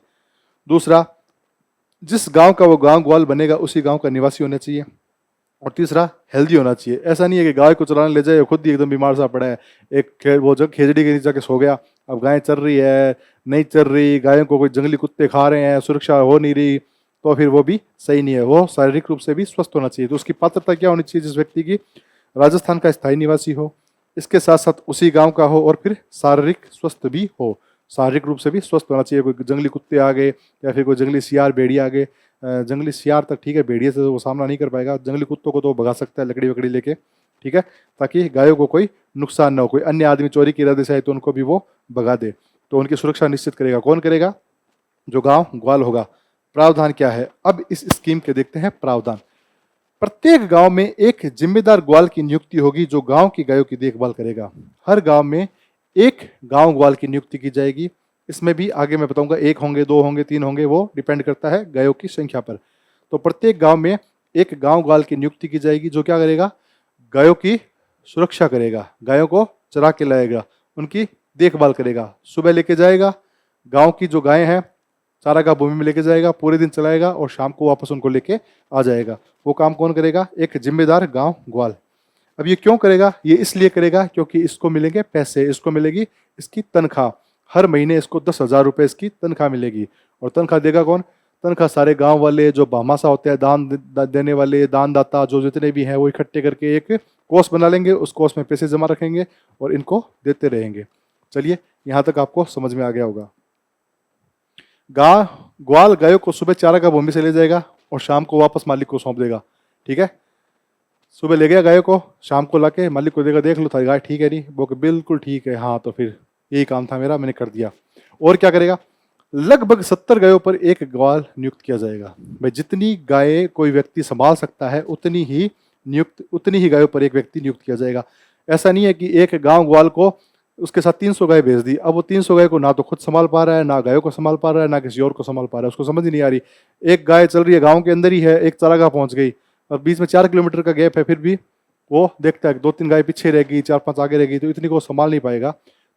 दूसरा जिस गांव का वो गांव ग्वाल बनेगा उसी गांव का निवासी होना चाहिए, और तीसरा हेल्दी होना चाहिए। ऐसा नहीं है कि गाय को चलाने ले जाए, खुद ही एकदम बीमार सा पड़ा है, वो जब खेजड़ी के नीचे जाके सो गया, अब गाय चल रही है नहीं चल रही, गायों को कोई जंगली कुत्ते खा रहे हैं, सुरक्षा हो नहीं रही, तो फिर वो भी सही नहीं है। वो शारीरिक रूप से भी स्वस्थ होना चाहिए। तो उसकी पात्रता क्या होनी चाहिए? जिस व्यक्ति की राजस्थान का स्थायी निवासी हो, इसके साथ साथ उसी गांव का हो, और फिर शारीरिक स्वस्थ भी हो, शारीरिक रूप से भी स्वस्थ होना चाहिए। कोई जंगली कुत्ते आ गए या फिर कोई जंगली सियार भेड़िया आ गए, जंगली सियार तक ठीक है, भेड़िए से वो सामना नहीं कर पाएगा, जंगली कुत्तों को तो भगा सकता है लकड़ी वकड़ी लेके, ठीक है, ताकि गायों को कोई नुकसान ना हो। कोई अन्य आदमी चोरी के इरादे से आए तो उनको भी वो भगा दे। तो उनकी सुरक्षा निश्चित करेगा कौन? करेगा जो गांव ग्वाल होगा। प्रावधान क्या है? अब इस स्कीम के देखते हैं प्रावधान। प्रत्येक गांव में एक जिम्मेदार ग्वाल की नियुक्ति होगी जो गांव की गायों की देखभाल करेगा। हर गांव में एक गांव ग्वाल की नियुक्ति की जाएगी। इसमें भी आगे मैं बताऊंगा, 1 होंगे, 2 होंगे, 3 होंगे, वो डिपेंड करता है गायों की संख्या पर। तो प्रत्येक गांव में एक गांव ग्वाल की नियुक्ति की जाएगी जो क्या करेगा? गायों की सुरक्षा करेगा, गायों को चरा के लाएगा, उनकी देखभाल करेगा, सुबह लेके जाएगा, गांव की जो गायें हैं चारागाह भूमि में लेके जाएगा, पूरे दिन चलाएगा और शाम को वापस उनको लेके आ जाएगा। वो काम कौन करेगा? एक जिम्मेदार गांव ग्वाल। अब ये क्यों करेगा? ये इसलिए करेगा क्योंकि इसको मिलेंगे पैसे, इसको मिलेगी इसकी तनख्वाह। हर महीने इसको 10,000 रुपये इसकी तनख्वाह मिलेगी। और तनख्वाह देगा कौन? तनख्वाह सारे गांव वाले जो भामाशा होते हैं, दान देने वाले, दानदाता जो जितने भी हैं, वो इकट्ठे करके एक कोष बना लेंगे, उस कोष में पैसे जमा रखेंगे और इनको देते रहेंगे। चलिए, यहाँ तक आपको समझ में आ गया होगा। ग्वाल गायों को सुबह चारागाह भूमि से ले जाएगा और शाम को वापस मालिक को सौंप देगा, ठीक है। सुबह ले गया गायों को, शाम को लाके मालिक को देगा, देख लो था गाय ठीक है नहीं, वो बिल्कुल ठीक है, हाँ तो फिर यही काम था मेरा, मैंने कर दिया। और क्या करेगा? लगभग 70 गायों पर एक ग्वाल नियुक्त किया जाएगा। भाई जितनी गायें कोई व्यक्ति संभाल सकता है उतनी ही गायों पर एक व्यक्ति नियुक्त किया जाएगा। ऐसा नहीं है कि एक गांव ग्वाल को उसके साथ 300 गाय भेज दी, अब वो 300 गाय को ना तो खुद संभाल पा रहा है, ना गायों को संभाल पा रहा है, ना किसी और को संभाल पा रहा है, उसको समझ ही नहीं आ रही। एक गाय चल रही है गांव के अंदर ही है, एक चारागाह पहुंच गई और बीच में 4 किलोमीटर का गैप है, फिर भी वो देखता है 2-3 गाय पीछे रहेगी, 4-5 आगे रहेगी, तो इतनी को संभाल नहीं पाएगा।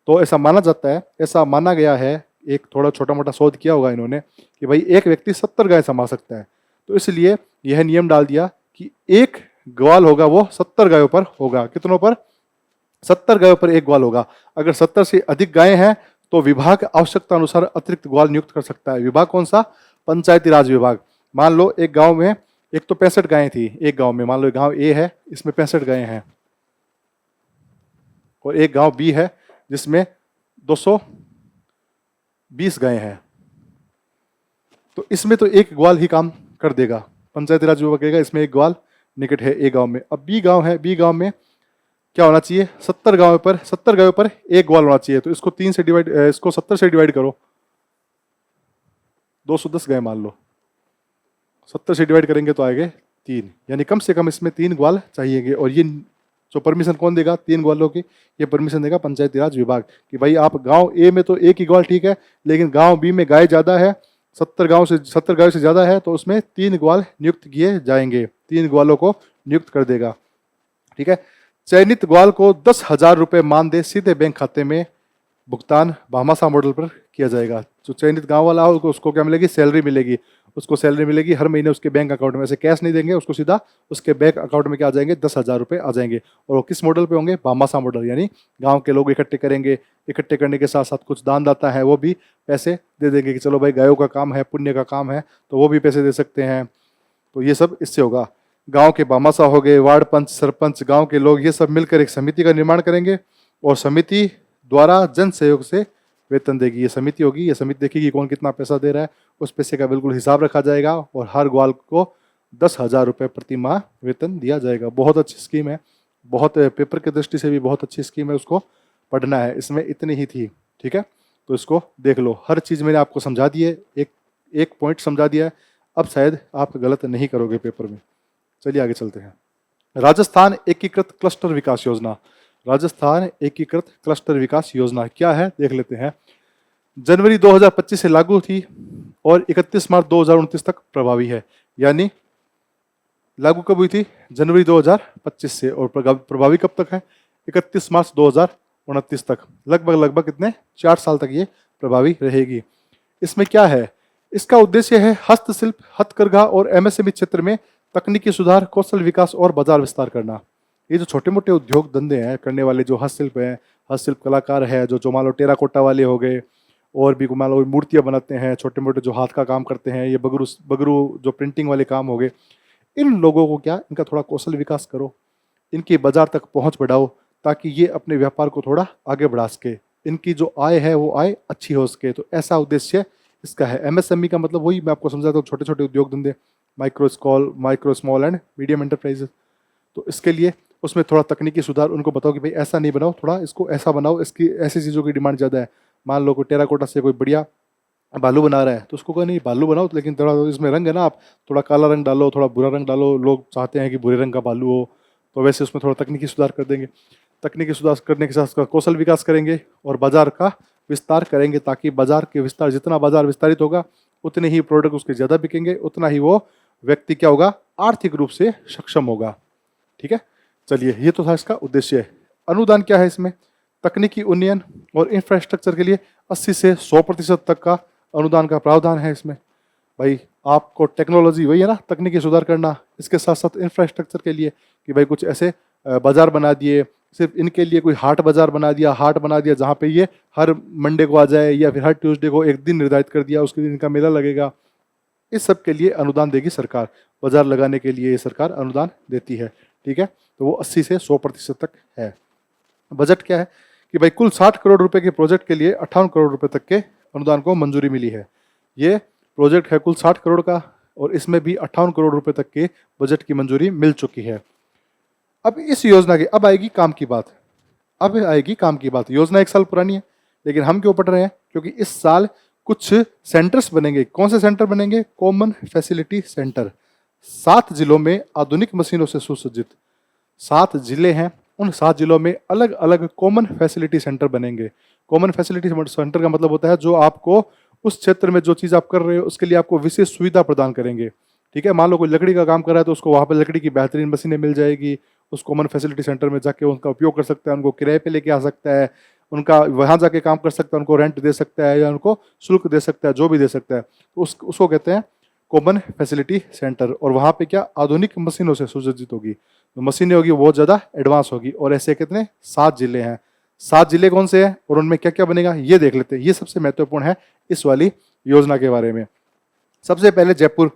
तो ऐसा माना जाता है, ऐसा माना गया है, एक थोड़ा छोटा मोटा शोध किया होगा इन्होंने कि भाई एक व्यक्ति 70 गाय संभाल सकता है। तो इसलिए यह नियम डाल दिया कि एक ग्वाल होगा वो 70 गायों पर होगा। कितनों पर? 70 गायों पर एक ग्वाल होगा। अगर 70 से अधिक गायें हैं तो विभाग आवश्यकता अनुसार अतिरिक्त ग्वाल नियुक्त कर सकता है। विभाग कौन सा? पंचायती राज विभाग। मान लो एक गांव में एक तो 65 गायें थी, एक गांव में, मान लो गांव ए है, इसमें 65 गायें हैं, और एक गांव बी है जिसमें 220 गायें हैं, तो इसमें तो एक ग्वाल ही काम कर देगा। पंचायती राज विभाग कहेगा इसमें एक ग्वाल निकट है ए गांव में। अब बी गांव है, बी गांव में क्या होना चाहिए? 70 गायों पर एक ग्वाल होना चाहिए। तो इसको 70 से डिवाइड करो, 210 गाय मान लो, 70 से डिवाइड करेंगे तो आएंगे 3, यानी कम से कम इसमें 3 ग्वाल चाहिएंगे। और ये जो परमिशन कौन देगा 3 ग्वालों की? ये परमिशन देगा पंचायती राज विभाग कि भाई आप गांव ए में तो एक ही ग्वाल ठीक है, लेकिन गांव बी में गाय ज्यादा है, 70 गायों से ज्यादा है, तो उसमें 3 ग्वाल नियुक्त किए जाएंगे, 3 ग्वालों को नियुक्त कर देगा। ठीक है। चयनित ग्वाल को 10,000 रुपये मानदेय सीधे बैंक खाते में भुगतान भामाशाह मॉडल पर किया जाएगा। जो चयनित गांव वाला हो उसको क्या मिलेगी? सैलरी मिलेगी। उसको सैलरी मिलेगी हर महीने उसके बैंक अकाउंट में, ऐसे कैश नहीं देंगे उसको, सीधा उसके बैंक अकाउंट में क्या आ जाएंगे? 10,000 रुपये आ जाएंगे। और वो किस मॉडल पे होंगे? भामाशाह मॉडल, यानी गांव के लोग इकट्ठे करेंगे, इकट्ठे करने के साथ साथ कुछ दान दाता है वो भी पैसे दे देंगे कि चलो भाई गायों का काम है, पुण्य का काम है, तो वो भी पैसे दे सकते हैं। तो ये सब इससे होगा। गांव के भामाशाह हो गए, वार्ड पंच, सरपंच, गांव के लोग, ये सब मिलकर एक समिति का निर्माण करेंगे और समिति द्वारा जन सहयोग से वेतन देगी। ये समिति होगी, ये समिति देखेगी कौन कितना पैसा दे रहा है, उस पैसे का बिल्कुल हिसाब रखा जाएगा और हर ग्वाल को 10,000 रुपये प्रति माह वेतन दिया जाएगा। बहुत अच्छी स्कीम है, बहुत पेपर की दृष्टि से भी बहुत अच्छी स्कीम है, उसको पढ़ना है। इसमें इतनी ही थी, ठीक है, तो इसको देख लो। हर चीज़ मैंने आपको समझा दी है, एक पॉइंट समझा दिया है, अब शायद आप गलत नहीं करोगे पेपर में। चलिए आगे चलते हैं। राजस्थान एकीकृत क्लस्टर विकास योजना। राजस्थान एकीकृत क्लस्टर विकास योजना क्या है देख लेते हैं। जनवरी 2025 से लागू थी और 31 मार्च 2029 तक प्रभावी है। यानी लागू कब हुई थी? जनवरी 2025 से, और प्रभावी कब तक है? 31 मार्च 2029 तक। लगभग कितने? 4 साल तक ये प्रभावी रहेगी। इसमें क्या है? इसका उद्देश्य है हस्तशिल्प, हथकरघा और एमएसएमई क्षेत्र में तकनीकी सुधार, कौशल विकास और बाजार विस्तार करना। ये जो छोटे मोटे उद्योग धंधे हैं करने वाले, जो हस्तशिल्प हैं, हस्तशिल्प कलाकार है, जो मान लो टेराकोटा वाले हो गए, और भी मान लो मूर्तियाँ बनाते हैं, छोटे मोटे जो हाथ का काम करते हैं, ये बगरू जो प्रिंटिंग वाले काम हो गए, इन लोगों को क्या, इनका थोड़ा कौशल विकास करो, इनकी बाजार तक पहुँच बढ़ाओ, ताकि ये अपने व्यापार को थोड़ा आगे बढ़ा सके, इनकी जो आय है वो आय अच्छी हो सके। तो ऐसा उद्देश्य इसका है। एमएसएमई का मतलब वही मैं आपको समझाता हूँ, छोटे छोटे उद्योग धंधे, micro small and medium enterprises. तो इसके लिए उसमें थोड़ा तकनीकी सुधार, उनको बताओ कि भाई ऐसा नहीं बनाओ, थोड़ा इसको ऐसा बनाओ, इसकी ऐसी चीज़ों की डिमांड ज़्यादा है। मान लो कोई टेराकोटा से कोई बढ़िया बालू बना रहा है, तो उसको कहा नहीं बालू बनाओ, लेकिन थोड़ा इसमें रंग है ना, आप थोड़ा काला रंग डालो, थोड़ा बुरा रंग डालो, लोग चाहते हैं कि बुरे रंग का बालू हो, तो वैसे उसमें थोड़ा तकनीकी सुधार कर देंगे। तकनीकी सुधार करने के साथ उसका कौशल विकास करेंगे और बाजार का विस्तार करेंगे, ताकि बाजार के विस्तार, जितना बाजार विस्तारित होगा उतने ही प्रोडक्ट उसके ज़्यादा बिकेंगे, उतना ही वो व्यक्ति क्या होगा? आर्थिक रूप से सक्षम होगा। ठीक है, चलिए ये तो था इसका उद्देश्य। अनुदान क्या है इसमें? तकनीकी उन्नयन और इंफ्रास्ट्रक्चर के लिए 80 से 100% तक का अनुदान का प्रावधान है इसमें। भाई आपको टेक्नोलॉजी वही है ना, तकनीकी सुधार करना, इसके साथ साथ इंफ्रास्ट्रक्चर के लिए कि भाई कुछ ऐसे बाजार बना दिए, सिर्फ इनके लिए कोई हाट बाजार बना दिया जहाँ पे ये हर मंडे को आ जाए, या फिर हर ट्यूसडे को एक दिन निर्धारित कर दिया, उसके दिन इनका मेला लगेगा। इस सब के लिए अनुदान देगी सरकार, बाजार लगाने के लिए सरकार अनुदान देती है। ठीक है, तो वो 80 से 100% तक है। बजट क्या है कि भाई कुल 60 करोड़ रुपए के प्रोजेक्ट के लिए 58 करोड़ रुपए तक के अनुदान को मंजूरी मिली है। ये प्रोजेक्ट है कुल 60 करोड़ का, और इसमें भी 58 करोड़ रुपए तक के बजट की मंजूरी मिल चुकी है। अब इस योजना के अब आएगी काम की बात। योजना 1 साल पुरानी है, लेकिन हम क्यों पढ़ रहे हैं? क्योंकि इस साल कुछ सेंटर्स बनेंगे। कौन से सेंटर बनेंगे? Common facility centre. 7 जिलों में आधुनिक मशीनों से सुसज्जित 7 जिले हैं, उन 7 जिलों में अलग अलग कॉमन फैसिलिटी सेंटर बनेंगे। कॉमन फैसिलिटी सेंटर का मतलब होता है जो आपको उस क्षेत्र में जो चीज़ आप कर रहे हो उसके लिए आपको विशेष सुविधा प्रदान करेंगे। ठीक है, मान लो कोई लकड़ी का काम कर रहा है तो उसको वहाँ पर लकड़ी की बेहतरीन मशीनें मिल जाएगी, उस कॉमन फैसिलिटी सेंटर में जाके उनका उपयोग कर सकता है, उनको किराए पे लेके आ सकता है, उनका वहाँ जाके काम कर सकता है, उनको रेंट दे सकता है या उनको शुल्क दे सकता है, जो भी दे सकता है, तो उसको कहते हैं कॉमन फैसिलिटी सेंटर। और वहाँ पे क्या आधुनिक मशीनों से सुसज्जित होगी, तो मशीनें होगी वो बहुत ज़्यादा एडवांस होगी। और ऐसे कितने 7 जिले हैं, 7 जिले कौन से हैं और उनमें क्या क्या बनेगा ये देख लेते हैं। ये सबसे महत्वपूर्ण है इस वाली योजना के बारे में। सबसे पहले जयपुर,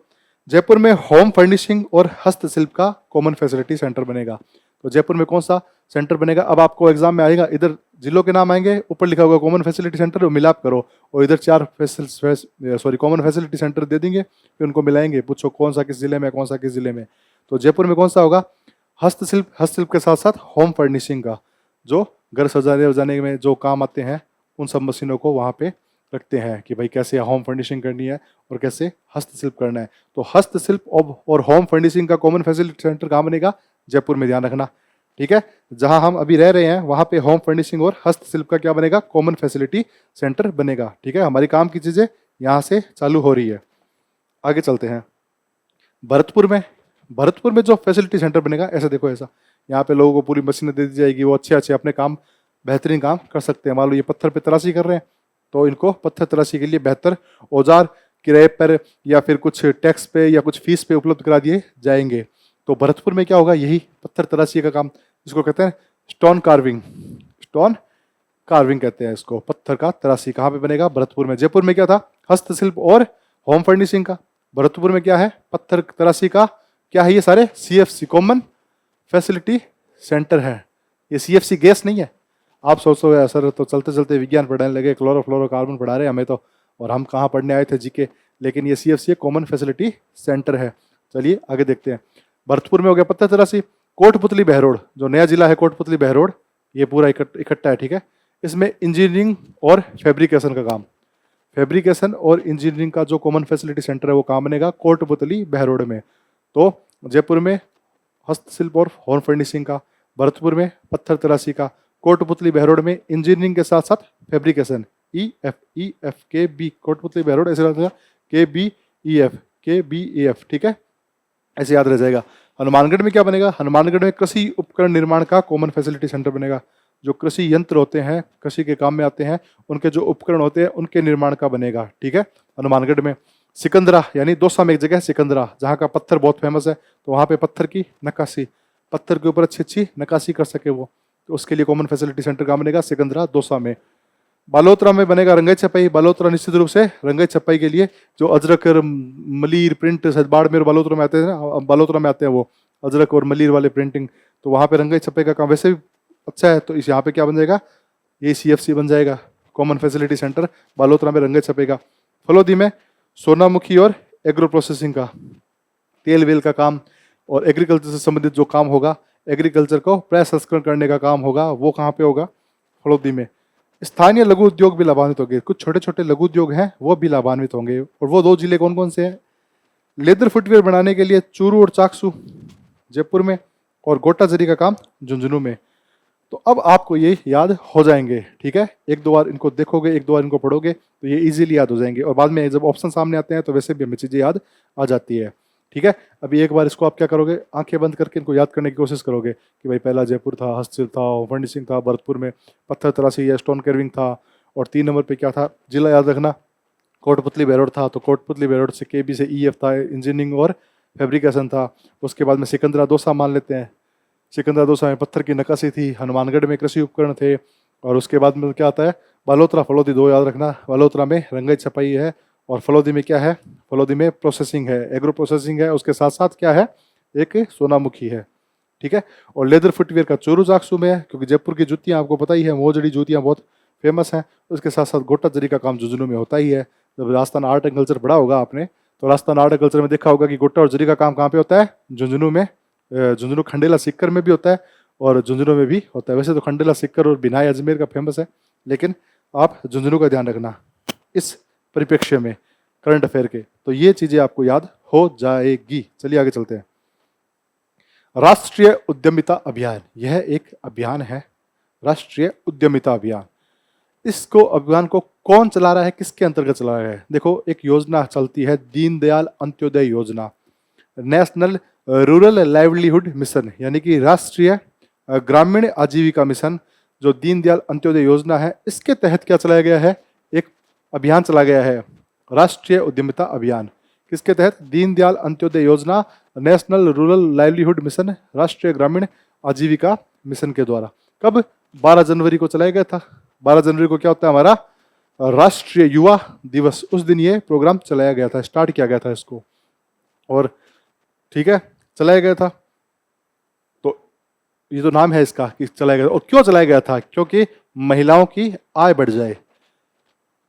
जयपुर में होम फर्निशिंग और हस्तशिल्प का कॉमन फैसिलिटी सेंटर बनेगा। तो जयपुर में कौन सा सेंटर बनेगा, अब आपको एग्जाम में आएगा, इधर जिलों के नाम आएंगे, ऊपर लिखा होगा कॉमन फैसिलिटी सेंटर, मिलाप करो और इधर 4 कॉमन फैसिलिटी सेंटर दे देंगे, फिर उनको मिलाएंगे, पूछो कौन सा किस जिले में, कौन सा किस जिले में। तो जयपुर में कौन सा होगा, हस्तशिल्प, हस्तशिल्प के साथ साथ होम फर्निशिंग का, जो घर सजाने वजाने में जो काम आते हैं उन सब मशीनों को वहाँ पे रखते हैं कि भाई कैसे होम फर्निशिंग करनी है और कैसे हस्तशिल्प करना है। तो हस्तशिल्प और होम फर्निशिंग का कॉमन फैसिलिटी सेंटर कहाँ बनेगा, जयपुर में, ध्यान रखना। ठीक है, जहां हम अभी रह रहे हैं वहां पे होम फर्निशिंग और हस्तशिल्प का क्या बनेगा, कॉमन फैसिलिटी सेंटर बनेगा। ठीक है, हमारी काम की चीजें यहाँ से चालू हो रही है। आगे चलते हैं, भरतपुर में, भरतपुर में जो फैसिलिटी सेंटर बनेगा, ऐसा देखो, ऐसा यहाँ पे लोगों को पूरी मशीनें दे दी जाएगी, वो अच्छे अच्छे अपने काम बेहतरीन काम कर सकते हैं। मान लो ये पत्थर पे तराशी कर रहे हैं तो इनको पत्थर तराशी के लिए बेहतर औजार किराए पर या फिर कुछ टैक्स पे या कुछ फीस पे उपलब्ध करा दिए जाएंगे। तो भरतपुर में क्या होगा, यही पत्थर तराशी का काम, इसको कहते हैं स्टोन कार्विंग, स्टोन कार्विंग कहते हैं इसको, पत्थर का तराशी। कहाँ पे बनेगा, भरतपुर में। जयपुर में क्या था, हस्तशिल्प और होम फर्निशिंग का, भरतपुर में क्या है, पत्थर तराशी का। क्या है ये सारे, CFC कॉमन फैसिलिटी सेंटर है। ये CFC गैस नहीं है। आप सोचो यार सर तो चलते चलते विज्ञान पढ़ाने लगे, क्लोरोफ्लोरोकार्बन पढ़ा रहे हमें तो, और हम कहाँ पढ़ने आए थे जीके, लेकिन ये CFC कॉमन फैसिलिटी सेंटर है। चलिए आगे देखते हैं, भरतपुर में हो गया पत्थर तराशी। कोटपुतली बहरोड, जो नया जिला है कोटपुतली बहरोड, ये पूरा इकट्ठा है। ठीक है, इसमें इंजीनियरिंग और फैब्रिकेशन का काम, फैब्रिकेशन और इंजीनियरिंग का जो कॉमन फैसिलिटी सेंटर है वो कहाँ बनेगा, कोटपुतली बहरोड में। तो जयपुर में हस्तशिल्प और होम फर्निशिंग का, भरतपुर में पत्थर तराशी का, कोटपुतली बहरोड में इंजीनियरिंग के साथ साथ फैब्रिकेशन, EF कोटपुतली बहरोड, ऐसे रहता है KBEF। ठीक है, ऐसे याद रह जाएगा। हनुमानगढ़ में क्या बनेगा, हनुमानगढ़ में कृषि उपकरण निर्माण का कॉमन फैसिलिटी सेंटर बनेगा। जो कृषि यंत्र होते हैं, कृषि के काम में आते हैं, उनके जो उपकरण होते हैं उनके निर्माण का बनेगा। ठीक है, हनुमानगढ़ में। सिकंदरा यानी दौसा में एक जगह है सिकंदरा, जहाँ का पत्थर बहुत फेमस है, तो वहाँ पे पत्थर की नक्काशी, पत्थर के ऊपर अच्छी अच्छी नक्काशी कर सके वो, तो उसके लिए कॉमन फैसिलिटी सेंटर कहाँ बनेगा, सिकंदरा दौसा में। बालोतरा में बनेगा रंगाई छपाई, बालोतरा निश्चित रूप से रंगाई छपाई के लिए जो अजरक मलीर प्रिंट बाड़मेर बालोतरा में आते हैं ना, बालोतरा में आते हैं वो अजरक और मलीर वाले प्रिंटिंग, तो वहाँ पे रंगाई छपाई का काम वैसे भी अच्छा है। तो इस यहाँ पे क्या बन जाएगा, ये CFC बन जाएगा, कॉमन फैसिलिटी सेंटर बालोतरा में रंगाई छपाई का। फलोदी में सोनामुखी और एग्रो प्रोसेसिंग का, तेल वेल का काम और एग्रीकल्चर से संबंधित जो काम होगा, एग्रीकल्चर को प्रसंस्करण करने का काम होगा, वो कहाँ पे होगा, फलोदी में। स्थानीय लघु उद्योग भी लाभान्वित होंगे, कुछ छोटे छोटे लघु उद्योग हैं वो भी लाभान्वित होंगे। और वो 2 जिले कौन कौन से हैं, लेदर फुटवेयर बनाने के लिए चूरू और चाकसू जयपुर में, और गोटा जरी का काम झुंझुनू में। तो अब आपको ये याद हो जाएंगे। ठीक है, 1-2 बार इनको देखोगे, 1-2 बार इनको पढ़ोगे तो ये इजीली याद हो जाएंगे, और बाद में जब ऑप्शन सामने आते हैं तो वैसे भी हमें चीज़ें याद आ जाती है। ठीक है, अभी एक बार इसको आप क्या करोगे, आंखें बंद करके इनको याद करने की कोशिश करोगे कि भाई पहला जयपुर था, हस्तशिल्प था, फर्निशिंग था, भरतपुर में पत्थर तराशी या स्टोन कैरविंग था, और 3 नंबर पे क्या था, जिला याद रखना कोटपुतली बहरोड था, तो कोटपुतली बहरोड से KB से EF था, इंजीनियरिंग और फैब्रिकेशन था। उसके बाद में सिकंदरा दौसा मान लेते हैं, सिकंदरा दौसा में पत्थर की नक्काशी थी, हनुमानगढ़ में कृषि उपकरण थे, और उसके बाद में क्या आता है, बालोतरा फलोदी 2 याद रखना, बालोतरा में रंगाई छपाई है, और फलोदी में क्या है, फलोदी में प्रोसेसिंग है, एग्रो प्रोसेसिंग है, उसके साथ साथ क्या है, एक सोनामुखी है। ठीक है, और लेदर फुटवेयर का चूरू चाकसू में है, क्योंकि जयपुर की जूतियाँ आपको पता ही है, मोजड़ी जूतियाँ बहुत फेमस हैं। उसके साथ साथ गोटा जरी का काम झुंझुनू में होता ही है। जब राजस्थान आर्ट एंड कल्चर पढ़ा होगा आपने, तो राजस्थान आर्ट एंड कल्चर में देखा होगा कि गोटा और जरी का काम कहाँ पे होता है, झुंझुनू में। झुंझुनू खंडेला सिक्कर में भी होता है और झुंझुनू में भी होता है। वैसे तो खंडेला सिक्कर और बिनाई अजमेर का फेमस है, लेकिन आप झुंझुनू का ध्यान रखना इस परिप्रेक्ष्य में करंट अफेयर के, तो ये चीज़ें आपको याद हो जाएगी। चलिए आगे चलते हैं। राष्ट्रीय उद्यमिता अभियान, यह एक अभियान है, राष्ट्रीय उद्यमिता अभियान। इसको अभियान को कौन चला रहा है, किसके अंतर्गत चला रहा है? देखो, एक योजना चलती है दीनदयाल अंत्योदय योजना, नेशनल रूरल लाइवलीहुड मिशन, यानी कि राष्ट्रीय ग्रामीण आजीविका मिशन, जो दीनदयाल अंत्योदय योजना है, इसके तहत क्या चलाया गया है? एक अभियान चला गया है, राष्ट्रीय उद्यमिता अभियान। किसके तहत? दीनदयाल अंत्योदय योजना, नेशनल रूरल लाइवलीहुड मिशन, राष्ट्रीय ग्रामीण आजीविका मिशन के द्वारा। कब? 12 जनवरी को चलाया गया था। 12 जनवरी को क्या होता है? हमारा राष्ट्रीय युवा दिवस। उस दिन ये प्रोग्राम चलाया गया था, स्टार्ट किया गया था इसको, और ठीक है, चलाया गया था। तो ये तो नाम है इसका कि चलाया गया। और क्यों चलाया गया था? क्योंकि महिलाओं की आय बढ़ जाए।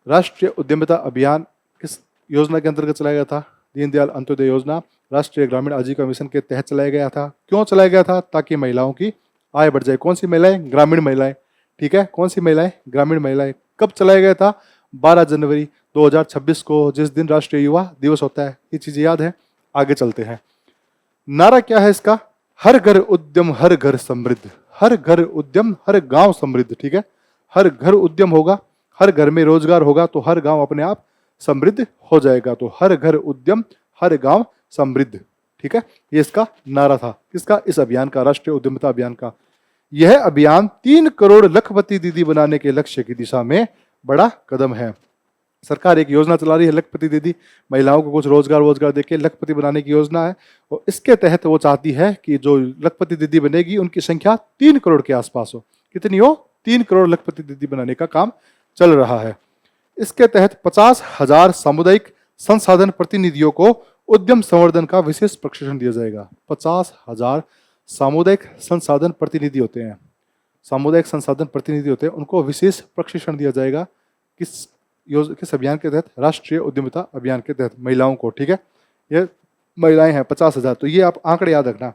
राष्ट्रीय उद्यमिता अभियान किस योजना के अंतर्गत चलाया गया था? दीनदयाल अंत्योदय योजना, राष्ट्रीय ग्रामीण आजीविका मिशन के तहत चलाया गया था। क्यों चलाया गया था? ताकि महिलाओं की आय बढ़ जाए। कौन सी महिलाएं? ग्रामीण महिलाएं। ठीक है, कौन सी महिलाएं? ग्रामीण महिलाएं। कब चलाया गया था? 12 जनवरी 2026 को, जिस दिन राष्ट्रीय युवा दिवस होता है। ये चीजें याद है? आगे चलते हैं। नारा क्या है इसका? हर घर उद्यम, हर घर समृद्ध। हर घर उद्यम, हर गांव समृद्ध। ठीक है, हर घर उद्यम होगा, हर घर में रोजगार होगा, तो हर गांव अपने आप समृद्ध हो जाएगा। तो हर घर उद्यम, हर गांव समृद्ध। ठीक है, ये इसका नारा था। किसका? इस अभियान का, राष्ट्रीय उद्यमिता अभियान का। यह अभियान 3 करोड़ लखपति दीदी बनाने के लक्ष्य की दिशा में बड़ा कदम है। सरकार एक योजना चला रही है, लखपति दीदी, महिलाओं को कुछ रोजगार देके लखपति बनाने की योजना है। और इसके तहत वो चाहती है कि जो लखपति दीदी बनेगी उनकी संख्या 3 करोड़ के आसपास हो। कितनी हो? 3 करोड़ लखपति दीदी बनाने का काम चल रहा है। इसके तहत 50,000 सामुदायिक संसाधन प्रतिनिधियों को उद्यम संवर्धन का विशेष प्रशिक्षण दिया जाएगा। 50,000 सामुदायिक संसाधन प्रतिनिधि होते हैं, सामुदायिक संसाधन प्रतिनिधि होते हैं, उनको विशेष प्रशिक्षण दिया जाएगा। किस अभियान के तहत? राष्ट्रीय उद्यमिता अभियान के तहत, महिलाओं को। ठीक है, ये महिलाएं हैं 50,000। तो ये आप आंकड़े याद रखना।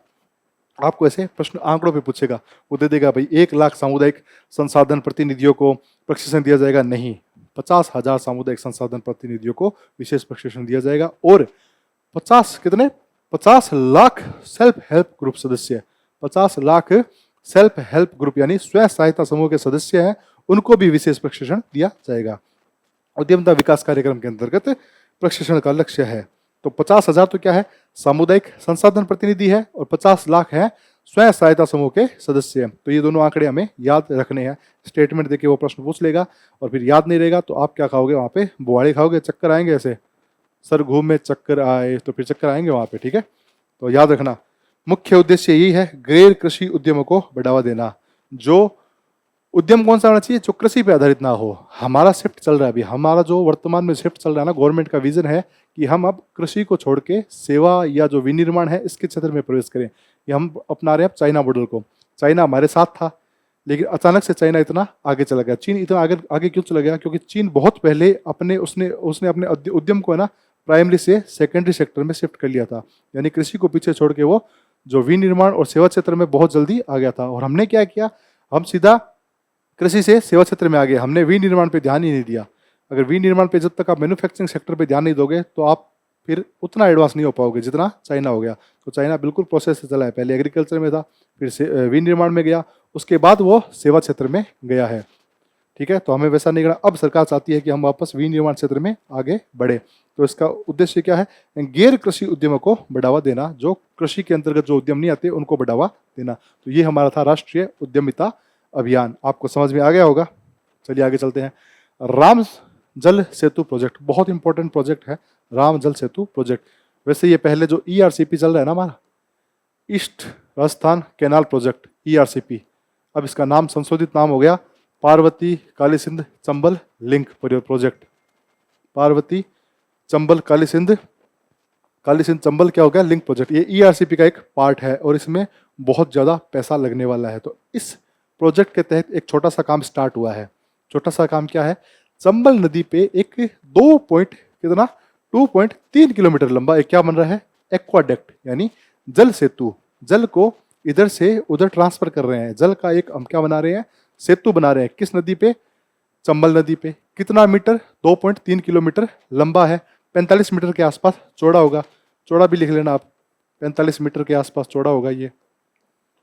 आपको ऐसे प्रश्न आंकड़ों पे पूछेगा, वो दे देगा भाई 1 लाख सामुदायिक संसाधन प्रतिनिधियों को प्रशिक्षण दिया जाएगा। नहीं, 50,000 सामुदायिक संसाधन प्रतिनिधियों को विशेष प्रशिक्षण दिया जाएगा। और 50 लाख सेल्फ हेल्प ग्रुप सदस्य, 50 लाख सेल्फ हेल्प ग्रुप यानी स्वयं सहायता समूह के सदस्य हैं, उनको भी विशेष प्रशिक्षण दिया जाएगा। उद्यमिता विकास कार्यक्रम के अंतर्गत प्रशिक्षण का लक्ष्य है। तो 50,000 तो क्या है? सामुदायिक संसाधन प्रतिनिधि है, और 50 लाख है स्वयं सहायता समूह के सदस्य हैं। तो ये दोनों आंकड़े हमें याद रखने हैं। स्टेटमेंट देके वो प्रश्न पूछ लेगा, और फिर याद नहीं रहेगा तो आप क्या खाओगे? वहाँ पे बुआड़ी खाओगे, चक्कर आएंगे। ऐसे सर घूम में चक्कर आए तो फिर चक्कर आएंगे वहाँ पे। ठीक है, तो याद रखना। मुख्य उद्देश्य यही है, गैर कृषि उद्यमों को बढ़ावा देना। जो उद्यम कौन सा होना चाहिए? जो कृषि पे आधारित ना हो। हमारा शिफ्ट चल रहा है अभी, हमारा जो वर्तमान में शिफ्ट चल रहा है ना, गवर्नमेंट का विजन है कि हम अब कृषि को छोड़ के सेवा या जो विनिर्माण है इसके क्षेत्र में प्रवेश करें। ये हम अपना रहे हैं चाइना मॉडल को। चाइना हमारे साथ था, लेकिन अचानक से चाइना इतना आगे चला गया। चीन इतना आगे आगे क्यों चला गया? क्योंकि चीन बहुत पहले उसने अपने उद्यम को है ना प्राइमरी से सेकेंडरी सेक्टर में शिफ्ट कर लिया था। यानी कृषि को पीछे छोड़ के वो जो विनिर्माण और सेवा क्षेत्र में बहुत जल्दी आ गया था। और हमने क्या किया? हम सीधा कृषि से सेवा क्षेत्र में आ गए। हमने विनिर्माण पे ध्यान ही नहीं दिया। अगर विनिर्माण पे जब तक आप मैन्युफैक्चरिंग सेक्टर पे ध्यान नहीं दोगे तो आप फिर उतना एडवांस नहीं हो पाओगे जितना चाइना हो गया। तो चाइना बिल्कुल प्रोसेस से चला है, पहले एग्रीकल्चर में था, फिर से विनिर्माण में गया, उसके बाद वो सेवा क्षेत्र में गया है। ठीक है, तो हमें वैसा नहीं करना। अब सरकार चाहती है कि हम वापस विनिर्माण क्षेत्र में आगे बढ़े। तो इसका उद्देश्य क्या है? गैर कृषि उद्यमों को बढ़ावा देना, जो कृषि के अंतर्गत जो उद्यम नहीं आते उनको बढ़ावा देना। तो ये हमारा था राष्ट्रीय उद्यमिता अभियान। आपको समझ में आ गया होगा। चलिए आगे चलते हैं। राम जल सेतु प्रोजेक्ट बहुत इंपॉर्टेंट प्रोजेक्ट है, राम जल सेतु प्रोजेक्ट। वैसे ये पहले जो ERCP चल रहा है ना हमारा, east Rajasthan canal project, ERCP, अब इसका नाम संशोधित नाम हो गया पार्वती कालीसिंध चंबल लिंक प्रोजेक्ट। पार्वती चंबल कालीसिंध चंबल क्या हो गया? Link project. ये ERCP का एक पार्ट है और इसमें बहुत ज़्यादा पैसा लगने वाला है। तो इस प्रोजेक्ट के तहत एक छोटा सा काम स्टार्ट हुआ है। छोटा सा काम क्या है? चंबल नदी पे एक 2.3 किलोमीटर लंबा एक क्या बन रहा है? एक्वाडक्ट, यानी जल सेतु। जल को इधर से उधर ट्रांसफर कर रहे हैं। जल का एक हम क्या बना रहे हैं? सेतु बना रहे हैं। किस नदी पे? चंबल नदी पे। कितना मीटर? 2.3 किलोमीटर लंबा है, 45 मीटर के आसपास चौड़ा होगा। चौड़ा भी लिख लेना आप, 45 मीटर के आसपास चौड़ा होगा ये।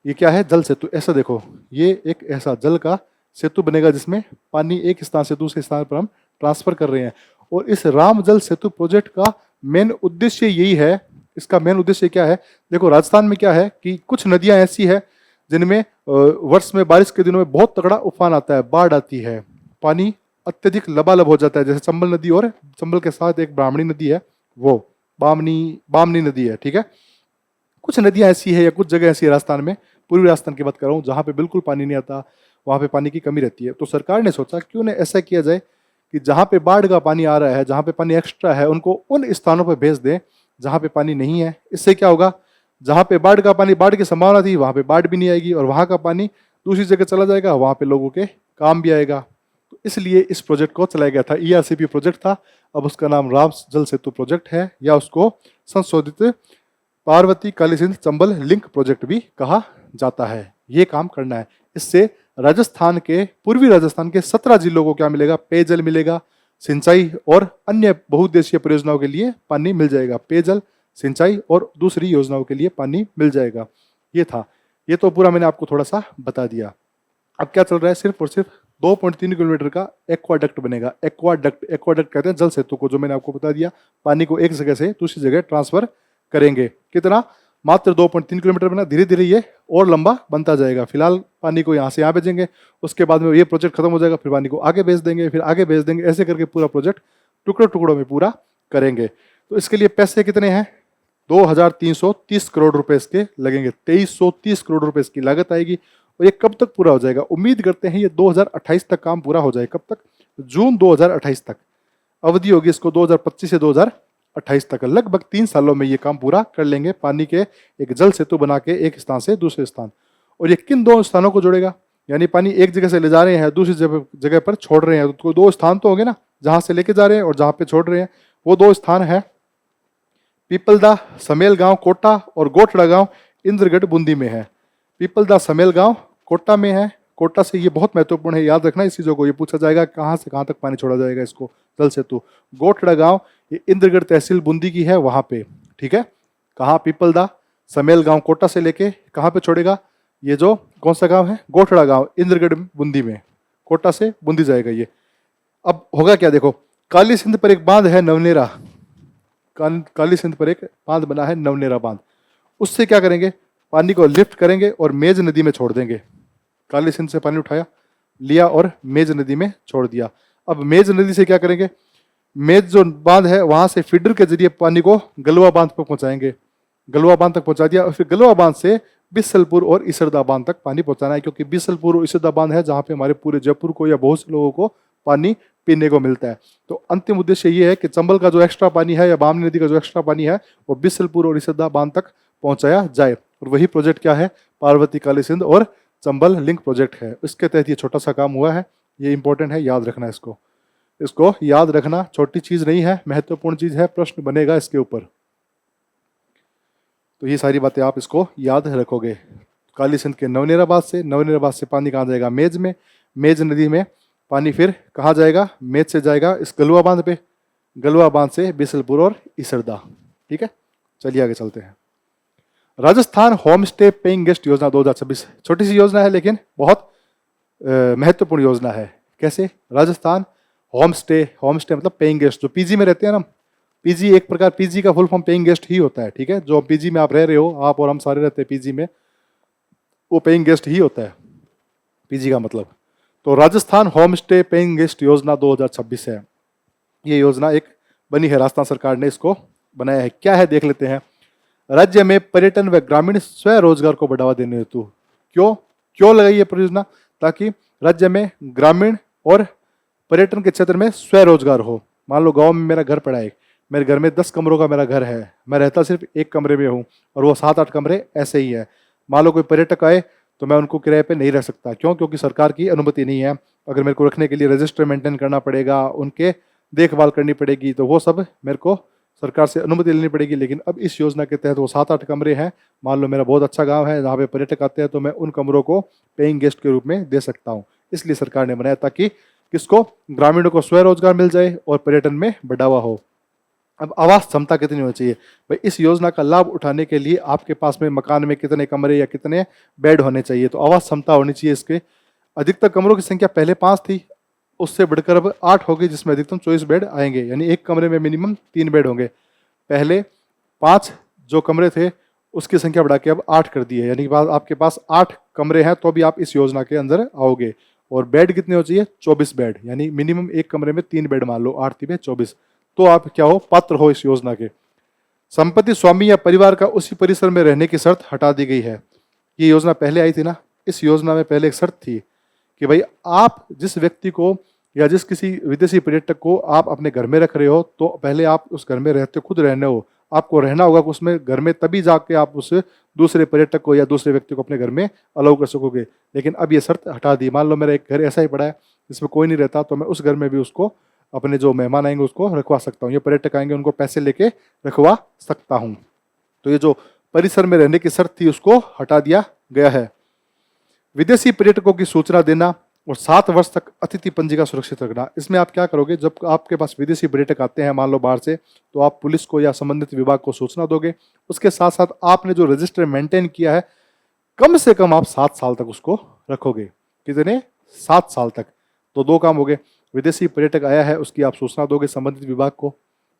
ये क्या है, जल सेतु। ऐसा देखो, ये एक ऐसा जल का सेतु बनेगा जिसमें पानी एक स्थान से दूसरे स्थान पर हम ट्रांसफर कर रहे हैं। और इस राम जल सेतु प्रोजेक्ट का मेन उद्देश्य यही है। इसका मेन उद्देश्य क्या है, देखो राजस्थान में क्या है कि कुछ नदियां ऐसी है जिनमें वर्ष में बारिश के दिनों में बहुत तगड़ा उफान आता है, बाढ़ आती है, पानी अत्यधिक लबालब हो जाता है। जैसे चंबल नदी और चंबल के साथ एक ब्राह्मणी नदी है, वो बामनी नदी है, ठीक है। कुछ नदियां ऐसी है या कुछ जगह ऐसी है राजस्थान में, पूर्वी राजस्थान की बात कर रहा हूँ, जहाँ पे बिल्कुल पानी नहीं आता, वहाँ पे पानी की कमी रहती है। तो सरकार ने सोचा क्यों न ऐसा किया जाए कि जहाँ पे बाढ़ का पानी आ रहा है, जहाँ पे पानी एक्स्ट्रा है, उनको उन स्थानों पर भेज दें जहाँ पे पानी नहीं है। इससे क्या होगा, जहाँ पे बाढ़ का पानी, बाढ़ की संभावना थी, वहाँ पे बाढ़ भी नहीं आएगी और वहाँ का पानी दूसरी जगह चला जाएगा, वहाँ पे लोगों के काम भी आएगा। तो इसलिए इस प्रोजेक्ट को चलाया गया था। ERCP प्रोजेक्ट था, अब उसका नाम राम जल सेतु प्रोजेक्ट है, या उसको संशोधित पार्वती काली सिंध चंबल लिंक प्रोजेक्ट भी कहा जाता है। ये काम करना है। इससे राजस्थान के, पूर्वी राजस्थान के 17 जिलों को क्या मिलेगा, पेयजल मिलेगा, सिंचाई और अन्य बहुउद्देशीय परियोजनाओं के लिए पानी मिल जाएगा। पेयजल, सिंचाई और दूसरी योजनाओं के लिए पानी मिल जाएगा। ये था, ये तो पूरा मैंने आपको थोड़ा सा बता दिया। अब क्या चल रहा है, सिर्फ और सिर्फ 2.3 किलोमीटर का एक्वाडक्ट बनेगा। एक्वाडक्ट कहते हैं जल सेतु को, जो मैंने आपको बता दिया, पानी को एक जगह से दूसरी जगह ट्रांसफर करेंगे। कितना, मात्र 2.3 किलोमीटर बना, धीरे धीरे ये और लंबा बनता जाएगा। फिलहाल पानी को यहाँ से यहाँ भेजेंगे, उसके बाद में ये प्रोजेक्ट खत्म हो जाएगा, फिर पानी को आगे भेज देंगे, फिर आगे भेज देंगे, ऐसे करके पूरा प्रोजेक्ट टुकड़ों टुकड़ों में पूरा करेंगे। तो इसके लिए पैसे कितने हैं, 2330 करोड़ रुपए इसके लगेंगे। 2330 करोड़ रुपए इसकी लागत आएगी। और ये कब तक पूरा हो जाएगा, उम्मीद करते हैं ये 2028 तक काम पूरा हो जाए। कब तक, जून 2028 तक अवधि होगी इसको, 2025 से 2028 तक, लगभग 3 सालों में ये काम पूरा कर लेंगे। पानी के एक जल सेतु बना के एक स्थान से दूसरे स्थान। और ये किन 2 स्थानों को जोड़ेगा, यानी पानी एक जगह से ले जा रहे हैं, दूसरी जगह पर छोड़ रहे हैं, तो 2 स्थान तो होंगे ना, जहां से लेके जा रहे हैं और जहां पे छोड़ रहे हैं। वो 2 स्थान है पीपलदा समेल गांव कोटा और गोठड़ा गांव इंद्रगढ़ बूंदी में है। पीपलदा समेल गांव कोटा में है। कोटा से, ये बहुत महत्वपूर्ण है, याद रखना इस चीज़ों को, ये पूछा जाएगा कहाँ से कहाँ तक पानी छोड़ा जाएगा इसको, जल सेतु। गोठड़ा गांव ये इंद्रगढ़ तहसील बूंदी की है, वहाँ पे, ठीक है। कहाँ, पीपलदा समेल गांव कोटा से लेके कहाँ पे छोड़ेगा, ये जो कौन सा गांव है, गोठड़ा गांव इंद्रगढ़ बूंदी में, कोटा से बूंदी जाएगा ये। अब होगा क्या, देखो काली सिंध पर एक बांध है नवनेरा, काली सिंध पर एक बांध बना है नवनेरा बांध। उससे क्या करेंगे, पानी को लिफ्ट करेंगे और मेज नदी में छोड़ देंगे। काली सिंध से पानी उठाया, लिया और मेज नदी में छोड़ दिया। अब मेज नदी से क्या करेंगे, मेज जो बांध है वहां से फीडर के जरिए पानी को गलवा बांध पर पहुंचाएंगे। गलवा बांध तक पहुंचा दिया और फिर गलवा बांध से बिसलपुर और इसरदा बांध तक पानी पहुंचाना है, क्योंकि बिसलपुर और इसरदा बांध है जहाँ पे हमारे पूरे जयपुर को या बहुत से लोगों को पानी पीने को मिलता है। तो अंतिम उद्देश्य ये है कि चंबल का जो एक्स्ट्रा पानी है या बामनी नदी का जो एक्स्ट्रा पानी है वो बिसलपुर और इसरदा बांध तक पहुंचाया जाए। और वही प्रोजेक्ट क्या है, पार्वती काली सिंध और चंबल लिंक प्रोजेक्ट है। इसके तहत ये छोटा सा काम हुआ है, ये इंपॉर्टेंट है, याद रखना इसको याद रखना, छोटी चीज नहीं है, महत्वपूर्ण चीज है, प्रश्न बनेगा इसके ऊपर। तो ये सारी बातें आप इसको याद रखोगे। काली सिंध के नवनेराबाद से पानी कहाँ जाएगा, मेज में, मेज नदी में पानी फिर कहाँ जाएगा, मेज से जाएगा इस गलवा बांध पे, गलवा बांध से बिसलपुर और इसरदा, ठीक है। चलिए आगे चलते हैं। Rajasthan home stay paying guest योजना 2026, छोटी सी योजना है लेकिन बहुत महत्वपूर्ण योजना है। कैसे, राजस्थान होम स्टे मतलब पेइंग गेस्ट, जो पीजी में रहते हैं ना, पीजी एक प्रकार, पीजी का फुल फॉर्म पेइंग गेस्ट ही होता है, ठीक है। जो पीजी में आप रह रहे हो, आप और हम सारे रहते हैं पीजी में, वो पेइंग गेस्ट ही होता है, पीजी का मतलब। तो Rajasthan home stay paying guest योजना 2026 है। ये योजना एक बनी है, राजस्थान सरकार ने इसको बनाया है। क्या है देख लेते हैं। राज्य में पर्यटन व ग्रामीण स्वरोजगार को बढ़ावा देने हेतु, क्यों लगाई ये परियोजना, ताकि राज्य में ग्रामीण और पर्यटन के क्षेत्र में स्वरोजगार हो। मान लो गांव में मेरा घर पड़ा है, मेरे घर में 10 कमरों का मेरा घर है, मैं रहता सिर्फ एक कमरे में हूँ और वो 7-8 कमरे ऐसे ही है। मान लो कोई पर्यटक आए तो मैं उनको किराए पे नहीं रख सकता, क्योंकि सरकार की अनुमति नहीं है। अगर मेरे को रखने के लिए रजिस्टर मेंटेन करना पड़ेगा, उनके देखभाल करनी पड़ेगी, तो वो सब मेरे को सरकार से अनुमति लेनी पड़ेगी। लेकिन अब इस योजना के तहत वो 7-8 कमरे हैं, मान लो मेरा बहुत अच्छा गांव है जहाँ पे पर्यटक आते हैं, तो मैं उन कमरों को पेइंग गेस्ट के रूप में दे सकता हूँ। इसलिए सरकार ने बनाया ताकि किसको, ग्रामीणों को स्वरोजगार मिल जाए और पर्यटन में बढ़ावा हो। अब आवास क्षमता कितनी होनी चाहिए भाई, इस योजना का लाभ उठाने के लिए आपके पास में मकान में कितने कमरे या कितने बेड होने चाहिए, तो आवास क्षमता होनी चाहिए इसके। अधिकतम कमरों की संख्या पहले 5 थी, उससे बढ़कर अब 8 हो गई, जिसमें अधिकतम 24 बेड आएंगे, यानी एक कमरे में मिनिमम 3 बेड होंगे। पहले 5 जो कमरे थे उसकी संख्या बढ़ा के अब 8 कर दी है, यानी कि आपके पास 8 कमरे हैं तो भी आप इस योजना के अंदर आओगे। और बेड कितने हो चाहिए, 24 बेड, यानी मिनिमम एक कमरे में 3 बेड मान लो, 8 3 24, तो आप क्या हो, पात्र हो इस योजना के। संपत्ति स्वामी या परिवार का उसी परिसर में रहने की शर्त हटा दी गई है। ये योजना पहले आई थी ना, इस योजना में पहले एक शर्त थी कि भाई आप जिस व्यक्ति को या जिस किसी विदेशी पर्यटक को आप अपने घर में रख रहे हो तो पहले आप उस घर में रहते खुद रहने हो, आपको रहना होगा कि उसमें घर में, तभी जाके आप उस दूसरे पर्यटक को या दूसरे व्यक्ति को अपने घर में अलाउ कर सकोगे। लेकिन अब ये शर्त हटा दी। मान लो मेरा एक घर ऐसा ही पड़ा है जिसमें कोई नहीं रहता, तो मैं उस घर में भी उसको, अपने जो मेहमान आएंगे उसको रखवा सकता हूँ, या पर्यटक आएंगे उनको पैसे लेके रखवा सकता हूँ। तो ये जो परिसर में रहने की शर्त थी उसको हटा दिया गया है। विदेशी पर्यटकों की सूचना देना और 7 वर्ष तक अतिथि पंजिका सुरक्षित रखना। इसमें आप क्या करोगे, जब आपके पास विदेशी पर्यटक आते हैं मान लो बाहर से, तो आप पुलिस को या संबंधित विभाग को सूचना दोगे। उसके साथ साथ आपने जो रजिस्टर मेंटेन किया है कम से कम आप 7 साल तक उसको रखोगे। कितने, 7 साल तक। तो 2 काम हो गए, विदेशी पर्यटक आया है उसकी आप सूचना दोगे संबंधित विभाग को,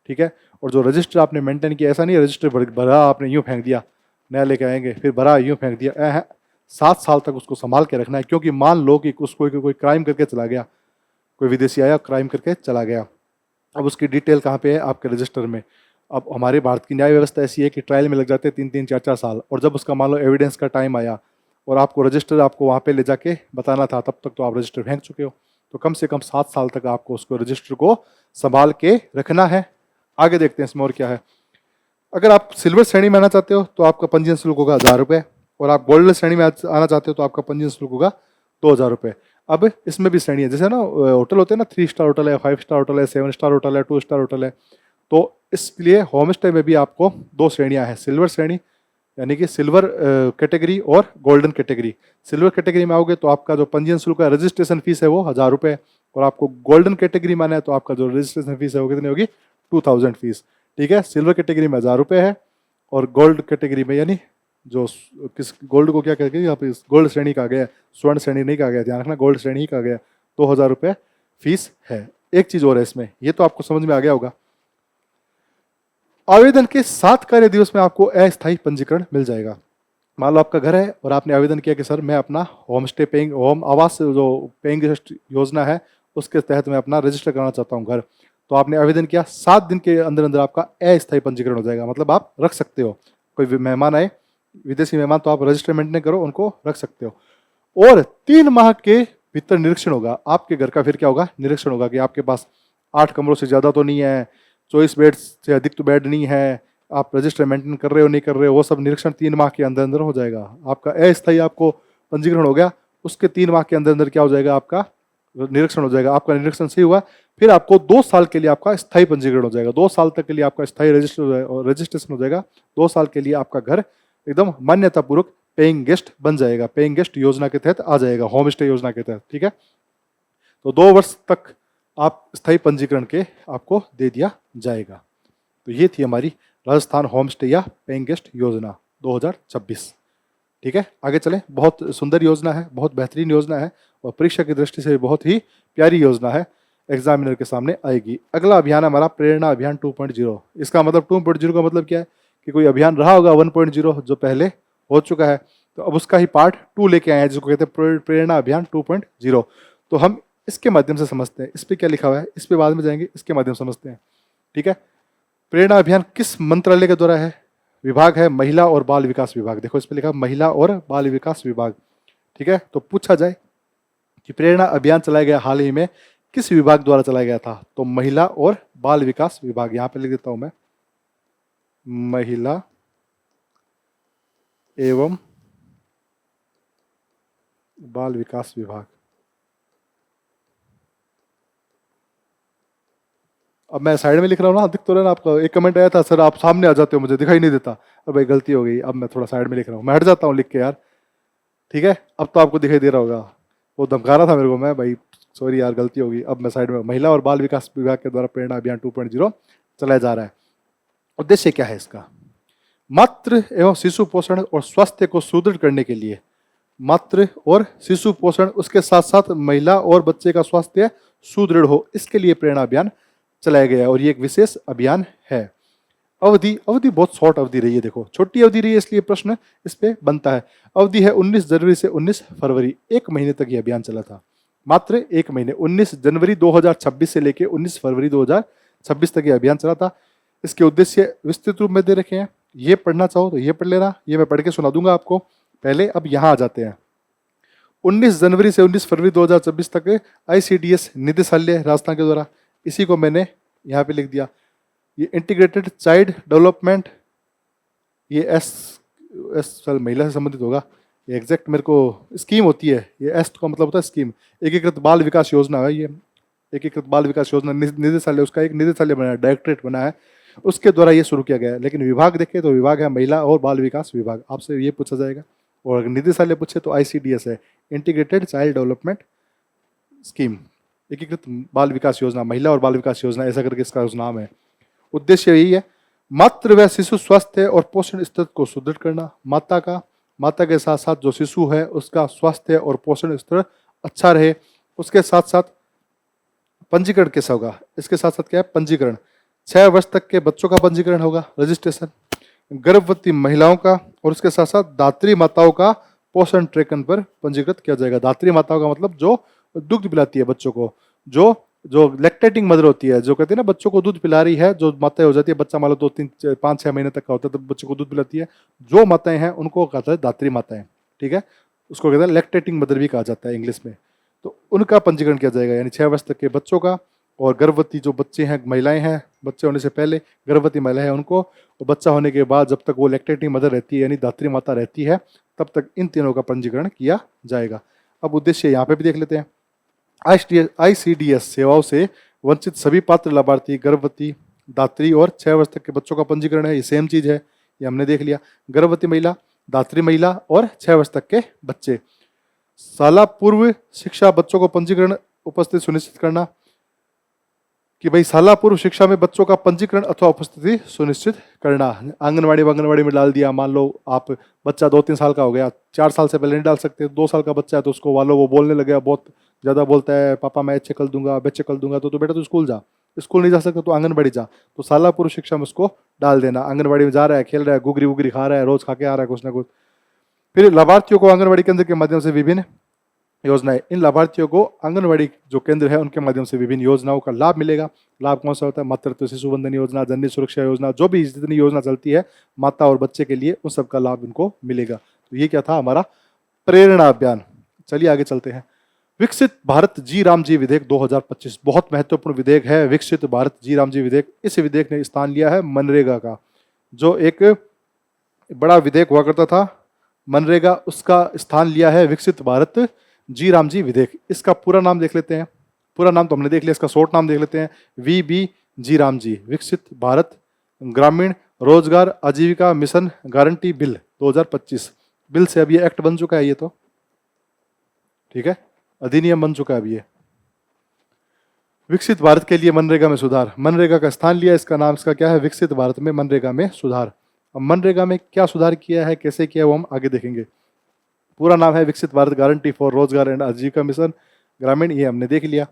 ठीक है। और जो रजिस्टर आपने मेंटेन किया, ऐसा नहीं है रजिस्टर भरा आपने यूं फेंक दिया, नया लेके आएंगे फिर भरा यूं फेंक दिया, 7 साल तक उसको संभाल के रखना है। क्योंकि मान लो कि उसको कोई क्राइम करके चला गया, कोई विदेशी आया क्राइम करके चला गया, अब उसकी डिटेल कहाँ पे है, आपके रजिस्टर में। अब हमारे भारत की न्याय व्यवस्था ऐसी है कि ट्रायल में लग जाते हैं 3-3 4-4 साल, और जब उसका मान लो एविडेंस का टाइम आया और आपको रजिस्टर आपको वहाँ पे ले जाके बताना था, तब तक तो आप रजिस्टर फेंक चुके हो। तो कम से कम 7 साल तक आपको उसको रजिस्टर को संभाल के रखना है। आगे देखते हैं इसमें और क्या है। अगर आप सिल्वर श्रेणी में आना चाहते हो तो आपका पंजीयन शुल्क होगा 1000 रुपये, और आप गोल्ड श्रेणी में आना चाहते हो तो आपका पंजीयन शुल्क होगा 2000 रुपये। अब इसमें भी श्रेणी है, जैसे ना होटल होते हैं ना, 3 स्टार होटल है, 5 स्टार होटल है, 7 स्टार होटल है, 2 स्टार होटल है। तो इसलिए होम स्टे में भी आपको 2 श्रेणियां हैं, सिल्वर श्रेणी यानी कि सिल्वर कैटेगरी और गोल्डन कैटेगरी। सिल्वर कैटेगरी में आओगे तो आपका जो पंजीयन शुल्क है, रजिस्ट्रेशन फीस है वो 1000 रुपये, और आपको गोल्डन कैटेगरी में आना है तो आपका जो रजिस्ट्रेशन फीस है वो कितनी होगी, 2000 फीस, ठीक है। सिल्वर कैटेगरी में 1000 रुपये है, और गोल्ड कैटेगरी में, यानी जो किस गोल्ड को क्या कहते हैं यहाँ पे, गोल्ड श्रेणी कहा गया है, स्वर्ण श्रेणी नहीं कहा गया, ध्यान रखना, गोल्ड श्रेणी ही कहा गया, 2000 रुपये फीस है। एक चीज और है इसमें, ये तो आपको समझ में आ गया होगा, आवेदन के 7 कार्य दिवस में आपको अस्थायी पंजीकरण मिल जाएगा। मान लो आपका घर है और आपने आवेदन किया कि सर मैं अपना होम स्टे पेइंग, होम आवास जो पेइंग गेस्ट योजना है उसके तहत मैं अपना रजिस्टर कराना चाहता हूँ घर, तो आपने आवेदन किया, 7 दिन के अंदर अंदर आपका अस्थायी पंजीकरण हो जाएगा। मतलब आप रख सकते हो, कोई मेहमान आए, विदेशी मेहमान, तो आप रजिस्टर मेंटेन करो, उनको रख सकते हो। और 3 माह के भीतर निरीक्षण होगा आपके घर का। फिर क्या होगा, निरीक्षण होगा कि आपके पास 8 कमरों से ज़्यादा तो नहीं है, 24 बेड से अधिक तो बेड नहीं है, आप रजिस्टर मेंटेन कर रहे हो नहीं कर रहे हो, वो सब निरीक्षण 3 माह के अंदर अंदर हो जाएगा। आपका अस्थायी आपको पंजीकरण हो गया, उसके 3 माह के अंदर अंदर क्या हो जाएगा, आपका निरीक्षण हो जाएगा। आपका निरीक्षण सही हुआ, फिर आपको 2 साल के लिए आपका स्थायी पंजीकरण हो जाएगा, 2 साल तक के लिए आपका स्थायी रजिस्ट्रेशन हो जाएगा। 2 साल के लिए आपका घर एकदम मान्यतापूर्वक पेइंग गेस्ट बन जाएगा, पेइंग गेस्ट योजना के तहत आ जाएगा, होम स्टे योजना के तहत, ठीक है। तो 2 वर्ष तक आप स्थायी पंजीकरण के आपको दे दिया जाएगा। तो ये थी हमारी राजस्थान होम स्टे या पेइंग गेस्ट योजना 2026, ठीक है। आगे चले, बहुत सुंदर योजना है, बहुत बेहतरीन योजना है, और परीक्षा की दृष्टि से बहुत ही प्यारी योजना है, एग्जामिनर के सामने आएगी। अगला अभियान हमारा प्रेरणा अभियान 2.0। इसका मतलब 2.0 का मतलब क्या है कि कोई अभियान रहा होगा 1.0 जो पहले हो चुका है, तो अब उसका ही पार्ट 2 लेके आए हैं जिसको कहते हैं प्रेरणा अभियान 2.0। तो हम इसके माध्यम से समझते हैं, इस पे क्या लिखा हुआ है इस पे बाद में जाएंगे, इसके माध्यम से समझते हैं, ठीक है। प्रेरणा अभियान किस मंत्रालय के द्वारा है, विभाग है महिला और बाल विकास विभाग। देखो इस पे लिखा महिला और बाल विकास विभाग, ठीक है। तो पूछा जाए कि प्रेरणा अभियान चलाया गया हाल ही में किस विभाग द्वारा चलाया गया था, तो महिला और बाल विकास विभाग, यहां पे लिख देता हूं मैं, महिला एवं बाल विकास विभाग। अब मैं साइड में लिख रहा हूँ ना, दिख तो रहा ना आपका, एक कमेंट आया था सर आप सामने आ जाते हो मुझे दिखाई नहीं देता, अब भाई गलती हो गई, अब मैं थोड़ा साइड में लिख रहा हूँ, मैं हट जाता हूँ लिख के यार, ठीक है। अब तो आपको दिखाई दे रहा होगा, वो धमका रहा था मेरे को, मैं भाई सॉरी यार गलती होगी, अब मैं साइड में, महिला और बाल विकास विभाग के द्वारा प्रेरणा अभियान 2.0 चलाया जा रहा है। उद्देश्य क्या है इसका? मातृ एवं शिशु पोषण और स्वास्थ्य को सुदृढ़ करने के लिए, मातृ और शिशु पोषण, उसके साथ साथ महिला और बच्चे का स्वास्थ्य सुदृढ़ हो, इसके लिए प्रेरणा अभियान चलाया गया है और ये एक विशेष अभियान है। अवधि, अवधि बहुत शॉर्ट अवधि रही है, देखो छोटी अवधि रही है, इसलिए प्रश्न इस पे बनता है। अवधि है 19 जनवरी से 19 फरवरी, एक महीने तक ये अभियान चला था, मात्र एक महीने, 19 जनवरी 2026 से लेके 19 फरवरी 2026 तक ये अभियान चला था। इसके उद्देश्य विस्तृत रूप में दे रखे हैं, ये पढ़ना चाहो तो ये पढ़ लेना, ये मैं पढ़ के सुना दूंगा आपको। पहले अब यहाँ आ जाते हैं। 19 जनवरी से 19 फरवरी 2026 तक ICDS निदेशालय राजस्थान के द्वारा, इसी को मैंने यहाँ पे लिख दिया। ये इंटीग्रेटेड चाइल्ड डेवलपमेंट, ये एस महिला से संबंधित होगा, ये एग्जैक्ट मेरे को स्कीम होती है, ये एस का मतलब होता है स्कीम। एकीकृत बाल विकास योजना है ये, एकीकृत बाल विकास योजना निदेशालय, उसका एक निदेशालय बना है, डायरेक्टरेट बना है, उसके द्वारा ये शुरू किया गया है। लेकिन विभाग देखें तो विभाग है महिला और बाल विकास विभाग, आपसे ये पूछा जाएगा। और अगर निदेशालय पूछे तो ICDS है, इंटीग्रेटेड चाइल्ड डेवलपमेंट स्कीम, एकीकृत बाल विकास योजना, महिला और बाल विकास योजना, ऐसा करके इसका नाम है। उद्देश्य यही है, मातृ व शिशु स्वास्थ्य और पोषण स्तर को सुदृढ़ करना, माता के साथ साथ जो शिशु है उसका स्वास्थ्य और पोषण स्तर अच्छा रहे। उसके साथ साथ पंजीकरण कैसा होगा, इसके साथ साथ क्या है, पंजीकरण 6 वर्ष तक के बच्चों का पंजीकरण होगा, रजिस्ट्रेशन, गर्भवती महिलाओं का, और उसके साथ साथ दात्री माताओं का पोषण ट्रैकन पर पंजीकृत किया जाएगा। दात्री माताओं का मतलब जो दुग्ध पिलाती है बच्चों को, जो लैक्टेटिंग मदर होती है, जो कहते हैं ना बच्चों को दूध पिला रही है, जो माताएं हो जाती है, बच्चा मान लो 2, 3, 5, 6 महीने तक का होता है तब बच्चों को दूध पिलाती है, जो माताएं हैं उनको कहता है दात्री माताएं, ठीक है, उसको कहते हैं लैक्टेटिंग मदर भी कहा जाता है इंग्लिश में। तो उनका पंजीकरण किया जाएगा, यानी 6 वर्ष तक के बच्चों का, और गर्भवती जो बच्चे हैं, महिलाएं हैं, बच्चे होने से पहले गर्भवती महिलाएं हैं उनको, और बच्चा होने के बाद जब तक वो लैक्टेटिंग मदर रहती है यानी दात्री माता रहती है, तब तक इन तीनों का पंजीकरण किया जाएगा। अब उद्देश्य यहाँ पे भी देख लेते हैं। ICDS सेवाओं से वंचित सभी पात्र लाभार्थी, गर्भवती, दात्री और 6 वर्ष तक के बच्चों का पंजीकरण है, ये सेम चीज है, ये हमने देख लिया। गर्भवती महिला, दात्री महिला और 6 वर्ष तक के बच्चे। शाला पूर्व शिक्षा बच्चों को पंजीकरण उपस्थिति सुनिश्चित करना, कि भाई शाला पूर्व शिक्षा में बच्चों का पंजीकरण अथवा उपस्थिति सुनिश्चित करना। आंगनवाड़ी में डाल दिया, मान लो आप बच्चा 2-3 साल का हो गया, 4 साल से पहले नहीं डाल सकते, 2 साल का बच्चा है तो उसको मान लो वो बोलने लगे, बहुत ज़्यादा बोलता है, पापा मैं अच्छे कल दूंगा, बच्चे कल दूंगा, तो बेटा तू स्कूल जा, स्कूल नहीं जा सकता तो आंगनबाड़ी जा, तो शाला पूर्व शिक्षा में उसको डाल देना। आंगनबाड़ी में जा रहा है, खेल रहा है, गुगरी वुगरी खा रहा है, रोज खा के आ रहा है कुछ ना कुछ। फिर लाभार्थियों को आंगनबाड़ी केंद्र के माध्यम से विभिन्न योजनाएं, इन लाभार्थियों को आंगनबाड़ी जो केंद्र है उनके माध्यम से विभिन्न योजनाओं का लाभ मिलेगा। लाभ कौन सा होता है, मातृत्व शिशु बंधन योजना, जननी सुरक्षा योजना, जो भी जितनी योजना चलती है माता और बच्चे के लिए, उन सबका लाभ इनको मिलेगा। तो ये क्या था हमारा प्रेरणा अभियान। चलिए आगे चलते हैं। विकसित भारत जी राम जी विधेयक 2025 बहुत महत्वपूर्ण विधेयक है, विकसित भारत जी राम जी विधेयक। इस विधेयक ने स्थान लिया है मनरेगा का, जो एक बड़ा विधेयक हुआ करता था मनरेगा, उसका स्थान लिया है विकसित भारत जी राम जी विधेयक। इसका पूरा नाम देख लेते हैं, पूरा नाम तो हमने देख लिया, इसका शॉर्ट नाम देख लेते हैं, VB जी राम जी, विकसित भारत ग्रामीण रोजगार आजीविका मिशन गारंटी बिल 2025। बिल से अब ये एक्ट बन चुका है, ये तो ठीक है, अधिनियम बन चुका है अब ये। विकसित भारत के लिए मनरेगा में सुधार, मनरेगा का स्थान लिया, इसका नाम इसका क्या है, विकसित भारत में मनरेगा में सुधार। अब मनरेगा में क्या सुधार किया है, कैसे किया है, वो हम आगे देखेंगे। पूरा नाम है विकसित भारत गारंटी फॉर रोजगार एंड आजीविका मिशन ग्रामीण, ये हमने देख लिया।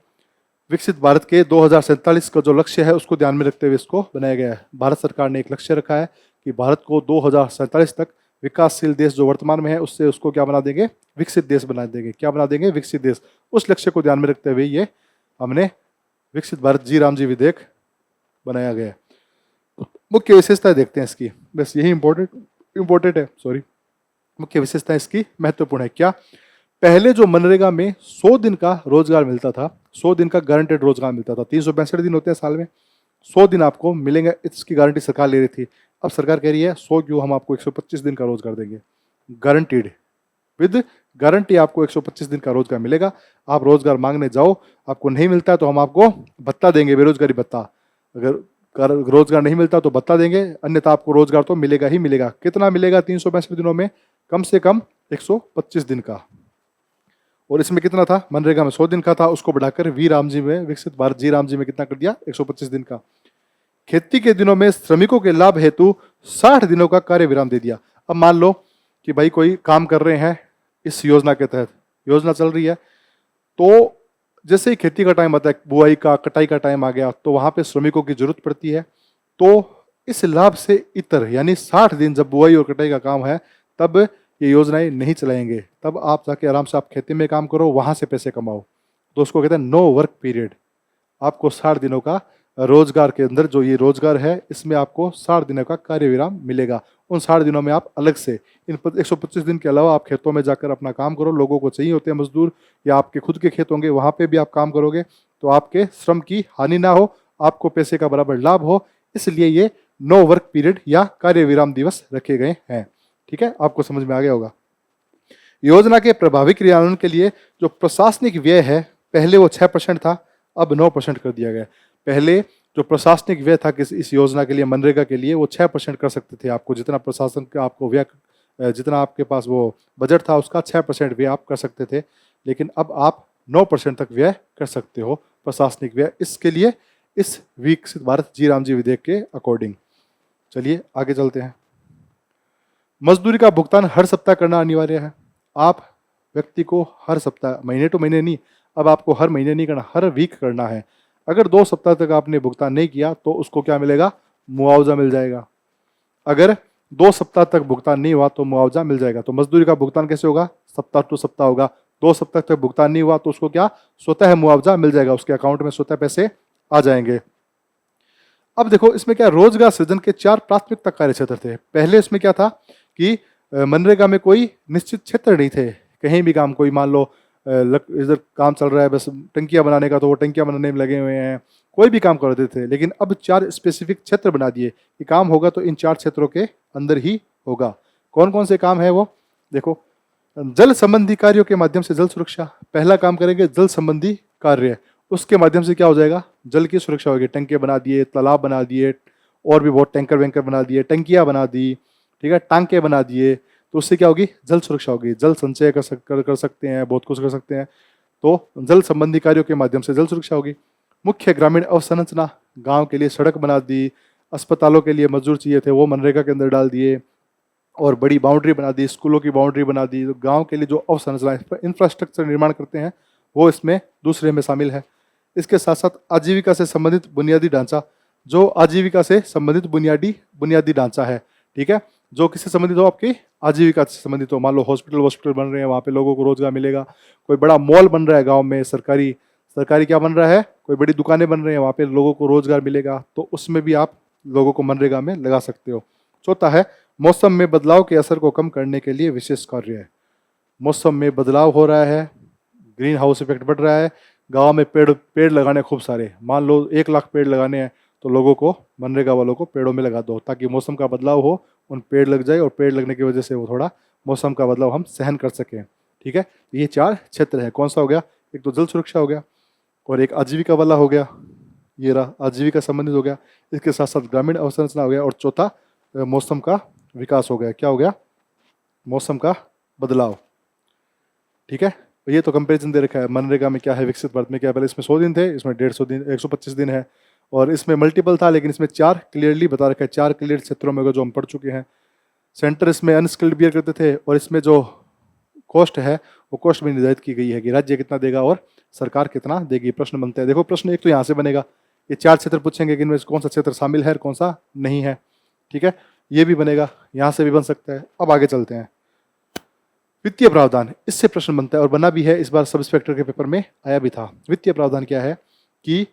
विकसित भारत के 2047 का जो लक्ष्य है उसको ध्यान में रखते हुए इसको बनाया गया है। भारत सरकार ने एक लक्ष्य रखा है कि भारत को 2047 तक विकासशील देश जो वर्तमान में है उससे उसको क्या बना देंगे, विकसित देश बना देंगे। क्या बना देंगे, विकसित देश। उस लक्ष्य को ध्यान में रखते हुए ये हमने विकसित भारत जी राम जी विधेयक बनाया गया है। मुख्य विशेषताएं देखते हैं इसकी, बस यही इंपॉर्टेंट है, सॉरी। मुख्य विशेषताएं इसकी महत्वपूर्ण है। क्या, पहले जो मनरेगा में 100 दिन का रोजगार मिलता था, 100 दिन का गारंटेड रोजगार मिलता था, 365 दिन होते हैं साल में, 100 दिन आपको मिलेंगे, इसकी गारंटी सरकार ले रही थी। अब सरकार कह रही है 100 क्यों, हम आपको 125 दिन का रोजगार देंगे, गारंटीड विद गारंटी आपको 125 दिन का रोजगार मिलेगा। आप रोजगार मांगने जाओ, आपको नहीं मिलता है तो हम आपको भत्ता देंगे, बेरोजगारी भत्ता। अगर रोजगार नहीं मिलता तो भत्ता देंगे, अन्यथा आपको रोजगार तो मिलेगा ही मिलेगा। कितना मिलेगा 365 दिनों में, कम से कम 125 दिन का। और इसमें कितना था, मनरेगा में 100 दिन का था, उसको बढ़ाकर वी राम जी में, विकसित भारत जी राम जी में कितना कर दिया, 125 दिन का। खेती के दिनों में श्रमिकों के लाभ हेतु 60 दिनों का कार्य विराम दे दिया। अब मान लो कि भाई कोई काम कर रहे हैं इस योजना के तहत, योजना चल रही है, तो जैसे ही खेती का टाइम आता है, बुआई का, कटाई का टाइम आ गया, तो वहां पे श्रमिकों की जरूरत पड़ती है। तो इस लाभ से इतर यानी 60 दिन जब बुआई और कटाई का काम है तब ये योजनाएं नहीं चलाएंगे। तब आप जाके आराम से आप खेती में काम करो, वहां से पैसे कमाओ। तो उसको कहते हैं नो वर्क पीरियड। आपको 60 दिनों का रोजगार के अंदर जो ये रोजगार है इसमें आपको 60 दिनों का कार्य विराम मिलेगा। उन 60 दिनों में आप अलग से इन 125 दिन के अलावा आप खेतों में जाकर अपना काम करो। लोगों को चाहिए होते हैं मजदूर, या आपके खुद के खेत होंगे वहां पे भी आप काम करोगे, तो आपके श्रम की हानि ना हो, आपको पैसे का बराबर लाभ हो। इसलिए ये नो वर्क पीरियड या कार्य विराम दिवस रखे गए हैं। ठीक है, आपको समझ में आ गया होगा। योजना के प्रभावी क्रियान्वयन के लिए जो प्रशासनिक व्यय है, पहले वो 6% था, अब 9% कर दिया गया। पहले जो प्रशासनिक व्यय था इस योजना के लिए, मनरेगा के लिए, वो 6% कर सकते थे। आपको जितना प्रशासन का आपको व्यय, जितना आपके पास वो बजट था उसका 6% व्यय आप कर सकते थे, लेकिन अब आप 9% तक व्यय कर सकते हो प्रशासनिक व्यय। इसके लिए इस विकसित भारत जी राम जी विधेयक के अकॉर्डिंग। चलिए आगे चलते हैं। मजदूरी का भुगतान हर सप्ताह करना अनिवार्य है। आप व्यक्ति को हर सप्ताह, महीने टू महीने नहीं, अब आपको हर महीने नहीं करना, हर वीक करना है। अगर 2 सप्ताह तक आपने भुगतान नहीं किया तो उसको क्या मिलेगा? मुआवजा मिल जाएगा। अगर 2 सप्ताह तक भुगतान नहीं हुआ तो मुआवजा मिल जाएगा। तो मजदूरी का भुगतान कैसे होगा? सप्ताह टू सप्ताह होगा। 2 सप्ताह तक भुगतान नहीं हुआ तो उसको क्या स्वतः मुआवजा मिल जाएगा, उसके अकाउंट में स्वतः पैसे आ जाएंगे। अब देखो इसमें क्या, रोजगार सृजन के 4 प्राथमिकता कार्य क्षेत्र थे। पहले इसमें क्या था कि मनरेगा में कोई निश्चित क्षेत्र नहीं थे। कहीं भी काम, कोई मान लो इधर काम चल रहा है बस टंकियां बनाने का, तो वो टंकियां बनाने में लगे हुए हैं, कोई भी काम करते थे। लेकिन अब 4 स्पेसिफिक क्षेत्र बना दिए कि काम होगा तो इन 4 क्षेत्रों के अंदर ही होगा। कौन कौन से काम है वो देखो। जल संबंधी कार्यों के माध्यम से जल सुरक्षा, पहला काम करेंगे जल संबंधी कार्य। उसके माध्यम से क्या हो जाएगा? जल की सुरक्षा होगी। टंके बना दिए, तालाब बना दिए, और भी बहुत टैंकर वैंकर बना दिए, टंकियां बना दी, ठीक है, टांके बना दिए, तो उससे क्या होगी? जल सुरक्षा होगी। जल संचय कर सकते हैं, बहुत कुछ कर सकते हैं। तो जल संबंधी कार्यों के माध्यम से जल सुरक्षा होगी। मुख्य ग्रामीण अवसंरचना, गांव के लिए सड़क बना दी, अस्पतालों के लिए मजदूर चाहिए थे वो मनरेगा के अंदर डाल दिए, और बड़ी बाउंड्री बना दी, स्कूलों की बाउंड्री बना दी। तो गाँव के लिए जो अवसंरचना इंफ्रास्ट्रक्चर निर्माण करते हैं वो इसमें दूसरे में शामिल है। इसके साथ साथ आजीविका से संबंधित बुनियादी ढांचा, जो आजीविका से संबंधित बुनियादी ढांचा है, ठीक है, जो किससे संबंधित हो? आपकी आजीविका से संबंधित हो। मान लो हॉस्पिटल बन रहे हैं, वहाँ पे लोगों को रोजगार मिलेगा। कोई बड़ा मॉल बन रहा है गांव में, सरकारी क्या बन रहा है, कोई बड़ी दुकानें बन रही हैं, वहाँ पे लोगों को रोजगार मिलेगा। तो उसमें भी आप लोगों को मनरेगा में लगा सकते हो। चौथा है मौसम में बदलाव के असर को कम करने के लिए विशेष कार्य है। मौसम में बदलाव हो रहा है, ग्रीन हाउस इफेक्ट बढ़ रहा है, गांव में पेड़ लगाने खूब सारे, मान लो 1 लाख पेड़ लगाने हैं, तो लोगों को, मनरेगा वालों को पेड़ों में लगा दो, ताकि मौसम का बदलाव हो, उन पेड़ लग जाए, और पेड़ लगने की वजह से वो थोड़ा मौसम का बदलाव हम सहन कर सकें। ठीक है, ये 4 क्षेत्र है। कौन सा हो गया? एक तो जल सुरक्षा हो गया, और एक आजीविका वाला हो गया, ये रहा आजीविका संबंधित हो गया। इसके साथ साथ ग्रामीण अवसंरचना हो गया, और चौथा मौसम का विकास हो गया। क्या हो गया? मौसम का बदलाव। ठीक है, ये तो कंपेरिजन दे रखा है मनरेगा में क्या है, विकसित भारत में क्या है। पहले इसमें 100 दिन थे, इसमें 150 दिन, 125 दिन है, और इसमें मल्टीपल था, लेकिन इसमें 4 क्लियरली बता रखा है। 4 क्लियर क्षेत्रों में जो हम पढ़ चुके हैं। सेंटर इसमें अनस्किल्ड बियर करते थे, और इसमें जो कॉस्ट है वो कॉस्ट भी निर्धारित की गई है कि राज्य कितना देगा और सरकार कितना देगी। प्रश्न बनते हैं। देखो प्रश्न एक तो यहाँ से बनेगा, ये 4 क्षेत्र पूछेंगे कि इनमें कौन सा क्षेत्र शामिल है और कौन सा नहीं है। ठीक है, ये भी बनेगा, यहाँ से भी बन सकता है। अब आगे चलते हैं। वित्तीय प्रावधान, इससे प्रश्न बनता है, और बना भी है, इस बार सब इंस्पेक्टर के पेपर में आया भी था। वित्तीय प्रावधान क्या है कि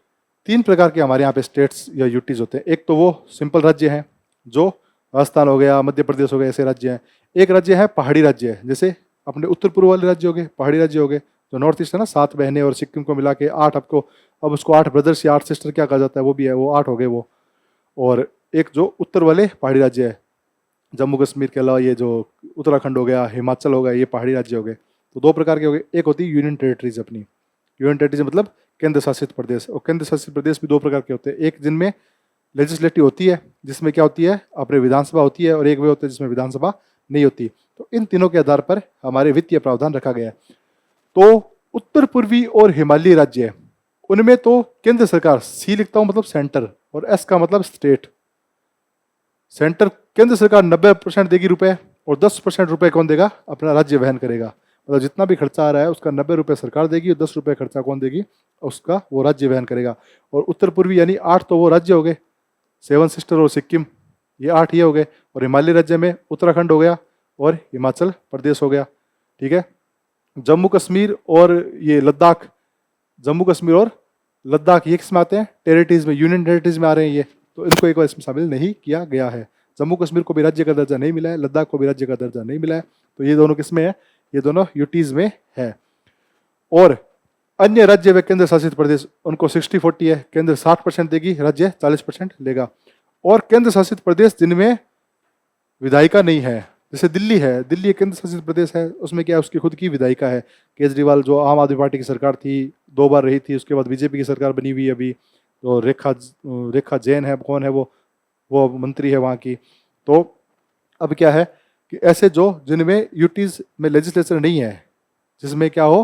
3 प्रकार के हमारे यहाँ पे स्टेट्स या यूटीज होते हैं। एक तो वो सिंपल राज्य हैं, जो राजस्थान हो गया, मध्य प्रदेश हो गया, ऐसे राज्य हैं। एक राज्य है पहाड़ी राज्य है, जैसे अपने उत्तर पूर्व वाले राज्य हो गए, पहाड़ी राज्य हो गए। जो नॉर्थ ईस्ट है ना, 7 बहनें और सिक्किम को मिला के 8, अब उसको 8 ब्रदर्स या 8 सिस्टर क्या कहा जाता है, वो भी है, वो 8 हो गए वो। और एक जो उत्तर वाले पहाड़ी राज्य है, जम्मू कश्मीर के अलावा ये जो उत्तराखंड हो गया, हिमाचल हो गया, ये पहाड़ी राज्य हो गए। तो 2 प्रकार के हो गए। एक होती है यूनियन टेरिटरीज अपनी। यूनियन टेरिटरीज मतलब केंद्र शासित प्रदेश, और केंद्र शासित प्रदेश भी 2 प्रकार के होते हैं। एक जिनमें लेजिस्लेटिव होती है, जिसमें क्या होती है, अपने विधानसभा होती है, और एक वे होते हैं जिसमें विधानसभा नहीं होती। तो इन तीनों के आधार पर हमारे वित्तीय प्रावधान रखा गया है। तो उत्तर पूर्वी और हिमालयी राज्य, उनमें तो केंद्र सरकार, सी लिखता हूँ मतलब सेंटर, और एस का मतलब स्टेट। सेंटर, केंद्र सरकार 90% देगी रुपए और 10% रुपए कौन देगा? अपना राज्य वहन करेगा। मतलब जितना भी खर्चा आ रहा है उसका 90 रुपए सरकार देगी और 10 रुपए खर्चा कौन देगी? उसका वो राज्य वहन करेगा। और उत्तर पूर्वी यानी 8 तो वो राज्य हो गए, 7 सिस्टर और सिक्किम, ये 8 ये हो गए। और हिमालय राज्य में उत्तराखंड हो गया और हिमाचल प्रदेश हो गया। ठीक है, जम्मू कश्मीर और ये लद्दाख, जम्मू कश्मीर और लद्दाख ये किस में आते हैं? टेरिटरीज में, यूनियन टेरिटरीज में आ रहे हैं ये, तो इनको एक बार इसमें शामिल नहीं किया गया है। जम्मू कश्मीर को भी राज्य का दर्जा नहीं मिला है, लद्दाख को भी राज्य का दर्जा नहीं मिला है, तो ये दोनों किस में है? ये दोनों यूटीज में है। और अन्य राज्य व केंद्र शासित प्रदेश, उनको 60-40 है, केंद्र 60% देगी, राज्य 40% लेगा। और केंद्र शासित प्रदेश जिनमें विधायिका नहीं है, जैसे दिल्ली है, दिल्ली एक केंद्र शासित प्रदेश है, उसमें क्या है? उसकी खुद की विधायिका है। केजरीवाल जो आम आदमी पार्टी की सरकार थी 2 बार रही थी, उसके बाद बीजेपी की सरकार बनी हुई अभी, तो रेखा जैन है, कौन है वो मंत्री है वहाँ की। तो अब क्या है कि ऐसे जो जिनमें यूटीज में लेजिस्लेचर नहीं है, जिसमें क्या हो,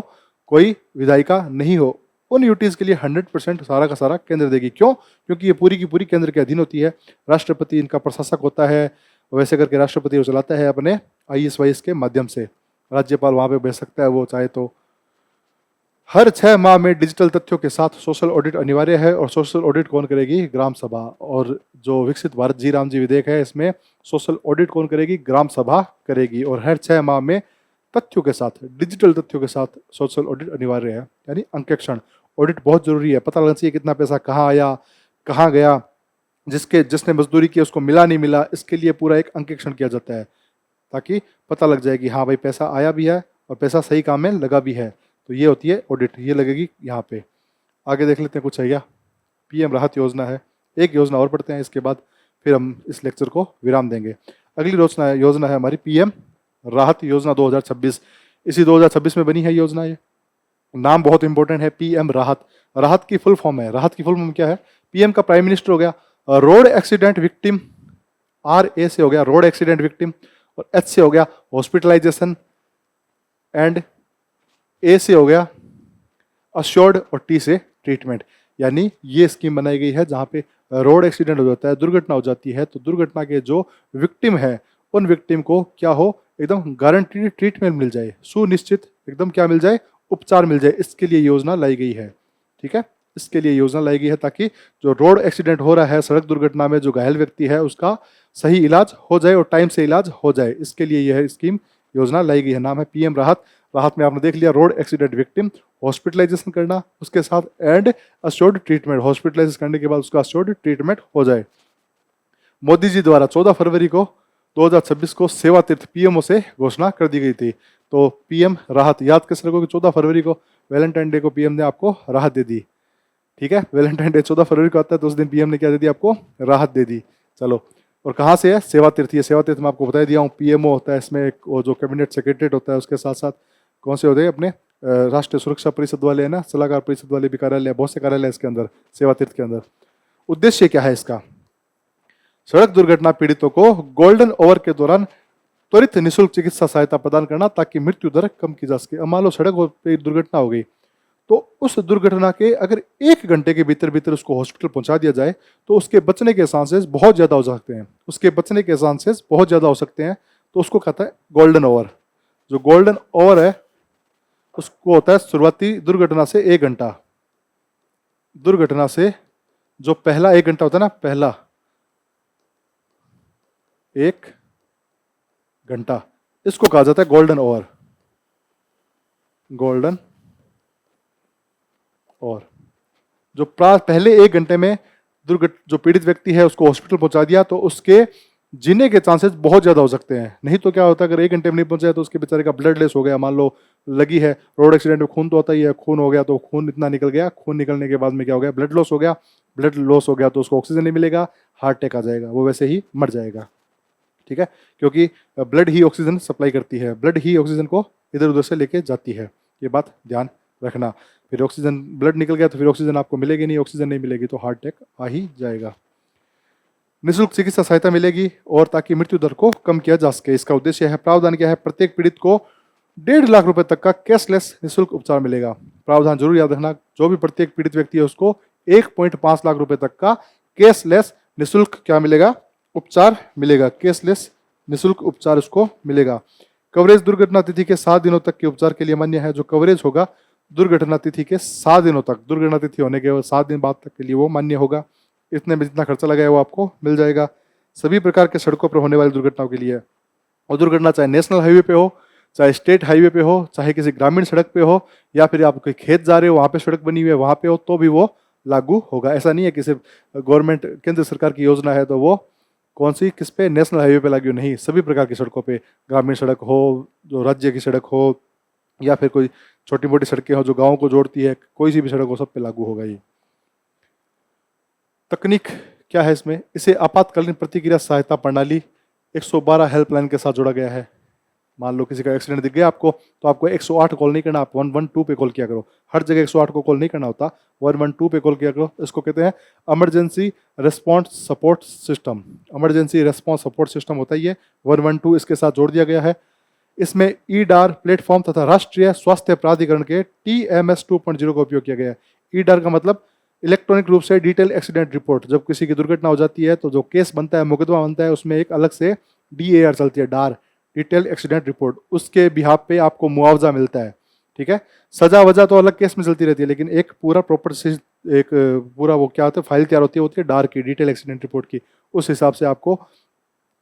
कोई विधायिका नहीं हो, उन यूटीज के लिए 100% सारा का सारा केंद्र देगी। क्यों? क्योंकि ये पूरी की पूरी केंद्र के अधीन होती है। राष्ट्रपति इनका प्रशासक होता है, वैसे करके राष्ट्रपति वो चलाता है अपने IAS के माध्यम से। राज्यपाल वहाँ पे भेज सकता है वो चाहे तो। हर 6 माह में डिजिटल तथ्यों के साथ सोशल ऑडिट अनिवार्य है। और सोशल ऑडिट कौन करेगी? ग्राम सभा। और जो विकसित भारत जी राम जी विधेयक है, इसमें सोशल ऑडिट कौन करेगी? ग्राम सभा करेगी। और हर 6 माह में तथ्यों के साथ, डिजिटल तथ्यों के साथ सोशल ऑडिट अनिवार्य है, यानी अंकेक्षण। ऑडिट बहुत जरूरी है, पता लगना चाहिए कितना पैसा कहाँ आया, कहाँ गया, जिसने मजदूरी की उसको मिला नहीं मिला, इसके लिए पूरा एक अंकेक्षण किया जाता है, ताकि पता लग जाए कि हाँ भाई पैसा आया भी है और पैसा सही काम में लगा भी है। तो ये होती है ऑडिट, ये लगेगी यहाँ पे। आगे देख लेते हैं कुछ है क्या। PM राहत योजना है, एक योजना और पढ़ते हैं, इसके बाद फिर हम इस लेक्चर को विराम देंगे। अगली योजना है हमारी PM राहत योजना 2026। इसी 2026 में बनी है योजना। ये नाम बहुत इंपॉर्टेंट है, PM राहत। राहत की फुल फॉर्म है, राहत की फुल फॉर्म क्या है? PM का प्राइम मिनिस्टर हो गया, रोड एक्सीडेंट विक्टिम, RA से हो गया रोड एक्सीडेंट विक्टिम, और H से हो गया हॉस्पिटलाइजेशन, एंड A से हो गया अश्योर्ड, और T से ट्रीटमेंट। यानी ये स्कीम बनाई गई है जहाँ पे रोड एक्सीडेंट हो जाता है, दुर्घटना हो जाती है, तो दुर्घटना के जो विक्टिम है उन विक्टिम को क्या हो, एकदम गारंटीड ट्रीटमेंट मिल जाए, सुनिश्चित एकदम क्या मिल जाए, उपचार मिल जाए। इसके लिए योजना लाई गई है। ठीक है, इसके लिए योजना लाई गई है ताकि जो रोड एक्सीडेंट हो रहा है, सड़क दुर्घटना में जो घायल व्यक्ति है उसका सही इलाज हो जाए और टाइम से इलाज हो जाए। इसके लिए यह स्कीम योजना लाई गई है। नाम है PM राहत। राहत में आपने देख लिया, रोड एक्सीडेंट विक्टिम, हॉस्पिटलाइजेशन करना, उसके साथ एंड अश्योर्ड ट्रीटमेंट, हॉस्पिटलाइजेशन करने के बाद उसका अश्योर्ड ट्रीटमेंट हो जाए। मोदी जी द्वारा 14 फरवरी को 2026 को सेवा तीर्थ PMO से घोषणा कर दी गई थी। तो PM राहत याद कैसे रखोगे? 14 फरवरी को वैलेंटाइन डे को PM ने आपको राहत दे दी। ठीक है, वैलेंटाइन डे 14 फरवरी को आता है, तो उस दिन PM ने क्या दे दिया? आपको राहत दे दी। चलो, और कहाँ से है? सेवा तीर्थ। ये सेवा तीर्थ मैं आपको बता दिया हूँ। PMO होता है, इसमें एक वो जो कैबिनेट सेक्रेटरीट होता है, उसके साथ साथ कौन से होते हैं अपने राष्ट्रीय सुरक्षा परिषद वाले है ना, सलाहकार परिषद वाले भी कार्यालय, बहुत से कार्यालय इसके अंदर, सेवा तीर्थ के अंदर। उद्देश्य क्या है इसका? सड़क दुर्घटना पीड़ितों को गोल्डन आवर के दौरान त्वरित निःशुल्क चिकित्सा सहायता प्रदान करना, ताकि मृत्यु दर कम की जा सके। अब मान लो सड़क पे दुर्घटना हो गई, तो उस दुर्घटना के अगर 1 घंटे के भीतर भीतर उसको हॉस्पिटल पहुंचा दिया जाए तो उसके बचने के चांसेस बहुत ज़्यादा हो सकते हैं, उसके बचने के चांसेस बहुत ज़्यादा हो सकते हैं। तो उसको कहता है गोल्डन आवर। जो गोल्डन आवर है उसको होता है शुरुआती दुर्घटना से 1 घंटा, दुर्घटना से जो पहला 1 घंटा होता है ना, पहला 1 घंटा, इसको कहा जाता है गोल्डन आवर। गोल्डन और जो पहले 1 घंटे में जो पीड़ित व्यक्ति है उसको हॉस्पिटल पहुंचा दिया, तो उसके जीने के चांसेस बहुत ज्यादा हो सकते हैं। नहीं तो क्या होता है, अगर 1 घंटे में नहीं पहुंचा तो उसके बेचारे का ब्लड लेस हो गया, मान लो लगी है, रोड एक्सीडेंट में खून तो होता ही है, खून हो गया तो खून इतना निकल गया, खून निकलने के बाद में क्या हो गया, ब्लड लॉस हो गया, ब्लड लॉस हो गया तो उसको ऑक्सीजन नहीं मिलेगा, हार्ट अटैक आ जाएगा, वो वैसे ही मर जाएगा। ठीक है, क्योंकि ब्लड ही ऑक्सीजन सप्लाई करती है, ब्लड ही ऑक्सीजन को इधर उधर से लेके जाती है, ये बात ध्यान रखना। फिर ऑक्सीजन, ब्लड निकल गया तो फिर ऑक्सीजन आपको मिलेगी नहीं, ऑक्सीजन नहीं मिलेगी तो हार्ट अटैक आ ही जाएगा। निःशुल्क चिकित्सा सहायता मिलेगी और ताकि मृत्यु दर को कम किया जा सके। इसका उद्देश्य है, प्रावधान क्या है, प्रत्येक पीड़ित को 1.5 लाख रुपए तक का कैशलेस निःशुल्क उपचार मिलेगा। प्रावधान जरूर याद रखना, जो भी प्रत्येक पीड़ित व्यक्ति है उसको 1.5 लाख रुपए तक का केसलेस निःशुल्क क्या मिलेगा, उपचार मिलेगा, केसलेस निःशुल्क उपचार उसको मिलेगा। कवरेज दुर्घटना तिथि के 7 दिनों तक के उपचार के लिए मान्य है। जो कवरेज होगा दुर्घटना तिथि के 7 दिनों तक, दुर्घटना तिथि होने के 7 दिन बाद तक के लिए वो मान्य होगा। इतने में जितना खर्चा लगा है वो आपको मिल जाएगा। सभी प्रकार के सड़कों पर होने वाली दुर्घटनाओं के लिए, और दुर्घटना चाहे नेशनल हाईवे पे हो, चाहे स्टेट हाईवे पे हो, चाहे किसी ग्रामीण सड़क पे हो, या फिर आप कोई खेत जा रहे हो वहाँ पे सड़क बनी हुई है वहाँ पे हो, तो भी वो लागू होगा। ऐसा नहीं है कि सिर्फ गवर्नमेंट केंद्र सरकार की योजना है तो वो कौन सी किस पे, नेशनल हाईवे पे लागू नहीं, सभी प्रकार की सड़कों पे, ग्रामीण सड़क हो, जो राज्य की सड़क हो, या फिर कोई छोटी मोटी सड़कें हो जो गाँव को जोड़ती है, कोई सी भी सड़क हो, सब पे लागू होगा ये। तकनीक क्या है इसमें, इसे आपातकालीन प्रतिक्रिया सहायता प्रणाली 112 हेल्पलाइन के साथ जोड़ा गया है। मान लो किसी का एक्सीडेंट दिख गया आपको, तो आपको 108 कॉल नहीं करना, आप 112 पे कॉल किया करो। हर जगह 108 को कॉल नहीं करना होता, 112 पे कॉल किया करो। इसको कहते हैं emergency response support system. Emergency response support system होता है ये, 112 इसके साथ जोड़ दिया गया है। इसमें ईडार प्लेटफॉर्म तथा राष्ट्रीय स्वास्थ्य प्राधिकरण के TMS 2.0 का उपयोग किया गया है। ईडार का मतलब इलेक्ट्रॉनिक रूप से डिटेल एक्सीडेंट रिपोर्ट। जब किसी की दुर्घटना हो जाती है तो जो केस बनता है, मुकदमा बनता है, उसमें एक अलग से DAR चलती है, डार, डिटेल एक्सीडेंट रिपोर्ट। उसके बिहाफ पे आपको मुआवजा मिलता है, ठीक है। सजा वजह तो अलग केस में चलती रहती है, लेकिन एक पूरा प्रॉपर एक पूरा वो क्या होता है, फाइल तैयार होती है डार की, डिटेल एक्सीडेंट रिपोर्ट की। उस हिसाब से आपको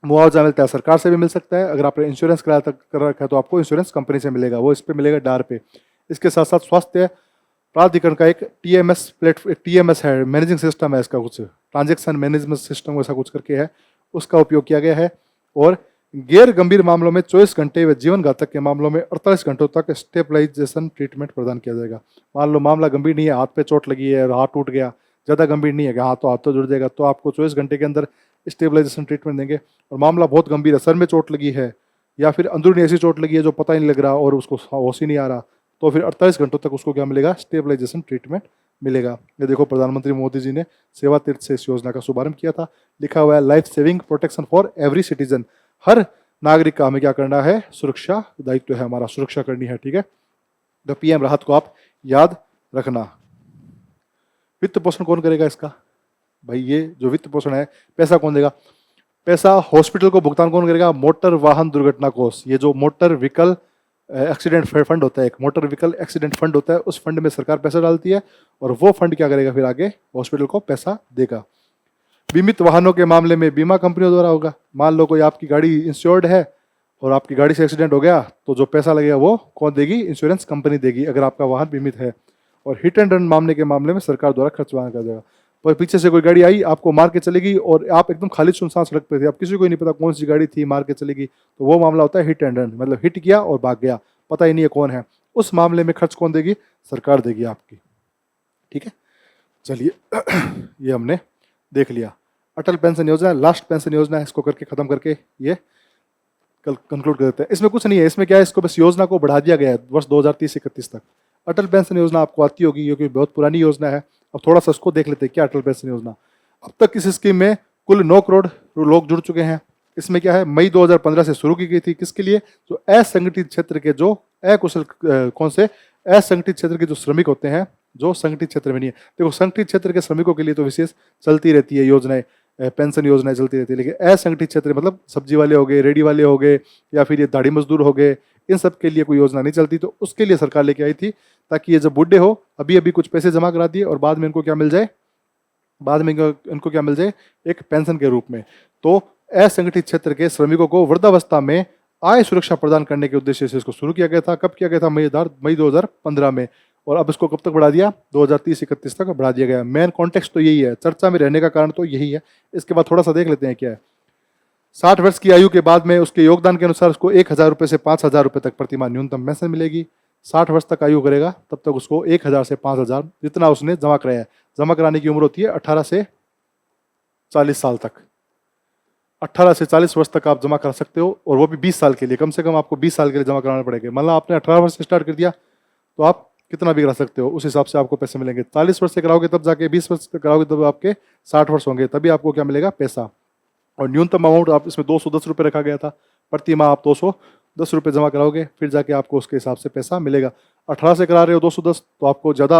मुआवजा मिलता है। सरकार से भी मिल सकता है, अगर आपने इंश्योरेंस कर रखा है तो आपको इंश्योरेंस कंपनी से मिलेगा, वो इस पे मिलेगा डार पे। इसके साथ साथ स्वास्थ्य प्राधिकरण का एक TMS है, मैनेजिंग सिस्टम है इसका, कुछ ट्रांजैक्शन मैनेजमेंट सिस्टम ऐसा कुछ करके है, उसका उपयोग किया गया है। और गैर गंभीर मामलों में 24 घंटे व जीवन घातक के मामलों में 48 घंटों तक स्टेबलाइजेशन ट्रीटमेंट प्रदान किया जाएगा। मान लो मामला गंभीर नहीं है, हाथ पे चोट लगी है, हाथ टूट गया, ज़्यादा गंभीर नहीं है कि हाथ तो जुड़ जाएगा, तो आपको 24 घंटे के अंदर स्टेबलाइजेशन ट्रीटमेंट देंगे। और मामला बहुत गंभीर है, सर में चोट लगी है या फिर अंदरूनी ऐसी चोट लगी है जो पता ही नहीं लग रहा और उसको होश ही नहीं आ रहा, तो फिर 48 घंटों तक उसको क्या मिलेगा, स्टेबलाइजेशन ट्रीटमेंट मिलेगा। ये देखो प्रधानमंत्री मोदी जी ने सेवा तीर्थ से इस योजना का शुभारंभ किया था। लिखा हुआ है life saving protection for every citizen. हर नागरिक का हमें क्या करना है, सुरक्षा दायित्व है हमारा, सुरक्षा करनी है, ठीक है। तो PM राहत को आप याद रखना। वित्त पोषण कौन करेगा इसका, भाई ये जो वित्त पोषण है, पैसा कौन देगा, पैसा हॉस्पिटल को भुगतान कौन करेगा, मोटर वाहन दुर्घटना कोष। ये जो मोटर व्हीकल एक्सीडेंट फंड होता है, एक मोटर व्हीकल एक्सीडेंट फंड होता है, उस फंड में सरकार पैसा डालती है और वो फंड क्या करेगा, फिर आगे हॉस्पिटल को पैसा देगा। बीमित वाहनों के मामले में बीमा कंपनियों द्वारा होगा। मान लो कोई आपकी गाड़ी इंश्योर्ड है और आपकी गाड़ी से एक्सीडेंट हो गया, तो जो पैसा लगेगा वो कौन देगी, इंश्योरेंस कंपनी देगी, अगर आपका वाहन बीमित है। और हिट एंड रन मामले के मामले में सरकार द्वारा खर्च वहन कर देगा। पर पीछे से कोई गाड़ी आई, आपको मार के चलेगी और आप एकदम खाली सुनसान सड़क पे थे, आप किसी को नहीं पता कौन सी गाड़ी थी, मार के चलेगी, तो वो मामला होता है हिट एंड रन, मतलब हिट किया और भाग गया, पता ही नहीं है कौन है। उस मामले में खर्च कौन देगी, सरकार देगी आपकी, ठीक है। चलिए ये हमने देख लिया। अटल पेंशन योजना लास्ट पेंशन योजना है, इसको करके खत्म करके ये कल कंक्लूड कर देते हैं। इसमें कुछ नहीं है, इसमें क्या है, इसको बस योजना को बढ़ा दिया गया है वर्ष 2030-31 तक। अटल पेंशन योजना आपको आती होगी क्योंकि बहुत पुरानी योजना है। अब थोड़ा सा इसको देख लेते हैं क्या अटल पेंशन योजना। अब तक इस स्कीम में कुल 9 करोड़ लोग जुड़ चुके हैं। इसमें क्या है, मई 2015 से शुरू की गई थी, किसके लिए, जो असंगठित क्षेत्र के, जो अकुशल कौन से असंगठित क्षेत्र के जो श्रमिक होते हैं, जो संगठित क्षेत्र में नहीं है। देखो संगठित क्षेत्र के श्रमिकों के लिए तो विशेष चलती रहती है योजनाएं, पेंशन योजनाएं चलती रहती है, लेकिन असंगठित क्षेत्र मतलब सब्जी वाले हो गए, रेडी वाले हो गए, या फिर ये दाढ़ी मजदूर हो गए, इन सब के लिए कोई योजना नहीं चलती। तो उसके लिए सरकार लेके आई थी, ताकि ये जब बूढ़े हो, अभी अभी कुछ पैसे जमा करा दिए और बाद में इनको क्या मिल जाए, बाद में इनको क्या मिल जाए, एक पेंशन के रूप में। तो असंगठित क्षेत्र के श्रमिकों को वृद्धावस्था में आय सुरक्षा प्रदान करने के उद्देश्य से इसको शुरू किया गया था। कब किया गया था, मई 2015 में। और अब इसको कब तक बढ़ा दिया, 2030-31 तक बढ़ा दिया गया। मेन कॉन्टेक्स्ट तो यही है, चर्चा में रहने का कारण तो यही है। इसके बाद थोड़ा सा देख लेते हैं क्या है। 60 वर्ष की आयु के बाद में उसके योगदान के अनुसार उसको 1000 रुपये से 5000 रुपये तक प्रतिमाह न्यूनतम पेंशन मिलेगी। 60 वर्ष तक आयु करेगा तब तक उसको 1000 से 5000 जितना उसने जमा कराया है। जमा कराने की उम्र होती है 18 से 40 साल तक। 18 से 40 वर्ष तक आप जमा करा सकते हो, और वो भी 20 साल के लिए। कम से कम आपको 20 साल के लिए जमा कराना पड़ेगा। मतलब आपने 18 वर्ष से स्टार्ट कर दिया तो आप कितना भी करा सकते हो, उस हिसाब से आपको पैसे मिलेंगे। 40 वर्ष से कराओगे तब जाके, 20 वर्ष से कराओगे तब आपके 60 वर्ष होंगे, तभी आपको क्या मिलेगा, पैसा। और न्यूनतम अमाउंट आप इसमें 210 रुपये रखा गया था। प्रति माह आप 210 रुपये जमा कराओगे, फिर जाके आपको उसके हिसाब से पैसा मिलेगा। 18 से करा रहे हो 210, तो आपको ज़्यादा,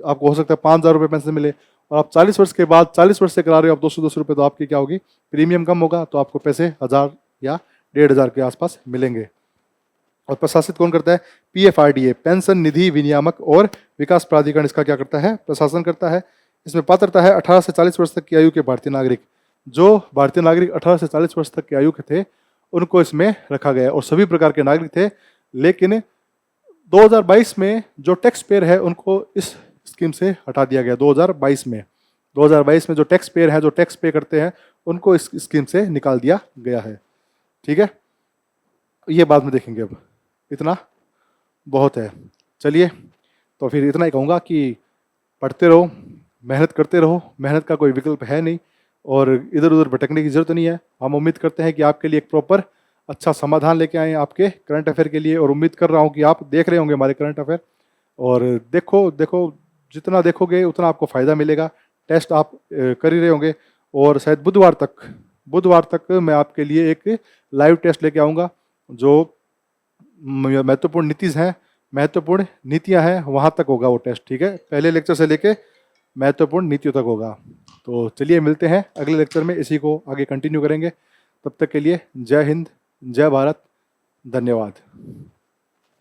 आपको हो सकता है 5000 रुपये पेंशन मिले, और आप 40 वर्ष के बाद 40 वर्ष से करा रहे हो आप 200 रुपये, तो आपकी क्या होगी, प्रीमियम कम होगा, तो आपको पैसे 1000 या 1500 के आसपास मिलेंगे। और प्रशासित कौन करता है, PFRDA, पेंशन निधि विनियामक और विकास प्राधिकरण इसका क्या करता है, प्रशासन करता है। इसमें पात्रता है 18 से 40 वर्ष तक की आयु के भारतीय नागरिक। जो भारतीय नागरिक 18 से 40 वर्ष तक की आयु के थे उनको इसमें रखा गया और सभी प्रकार के नागरिक थे। लेकिन 2022 में जो टैक्स पेयर है उनको इस स्कीम से हटा दिया गया। 2022 में जो टैक्स पेयर है, जो टैक्स पे करते हैं, उनको इस स्कीम से निकाल दिया गया है। ठीक है, ये बाद में देखेंगे, अब इतना बहुत है। चलिए, तो फिर इतना ही कहूँगा कि पढ़ते रहो, मेहनत करते रहो, मेहनत का कोई विकल्प है नहीं और इधर उधर भटकने की ज़रूरत नहीं है। हम उम्मीद करते हैं कि आपके लिए एक प्रॉपर अच्छा समाधान लेके आए आपके करंट अफेयर के लिए, और उम्मीद कर रहा हूँ कि आप देख रहे होंगे हमारे करंट अफेयर, और देखो जितना देखोगे उतना आपको फ़ायदा मिलेगा। टेस्ट आप कर ही रहे होंगे, और शायद बुधवार तक मैं आपके लिए एक लाइव टेस्ट लेके आऊँगा जो महत्वपूर्ण नीतियाँ हैं वहाँ तक होगा वो टेस्ट। ठीक है, पहले लेक्चर से लेके महत्वपूर्ण नीतियों तक होगा। तो चलिए मिलते हैं अगले लेक्चर में, इसी को आगे कंटिन्यू करेंगे। तब तक के लिए जय हिंद, जय भारत, धन्यवाद।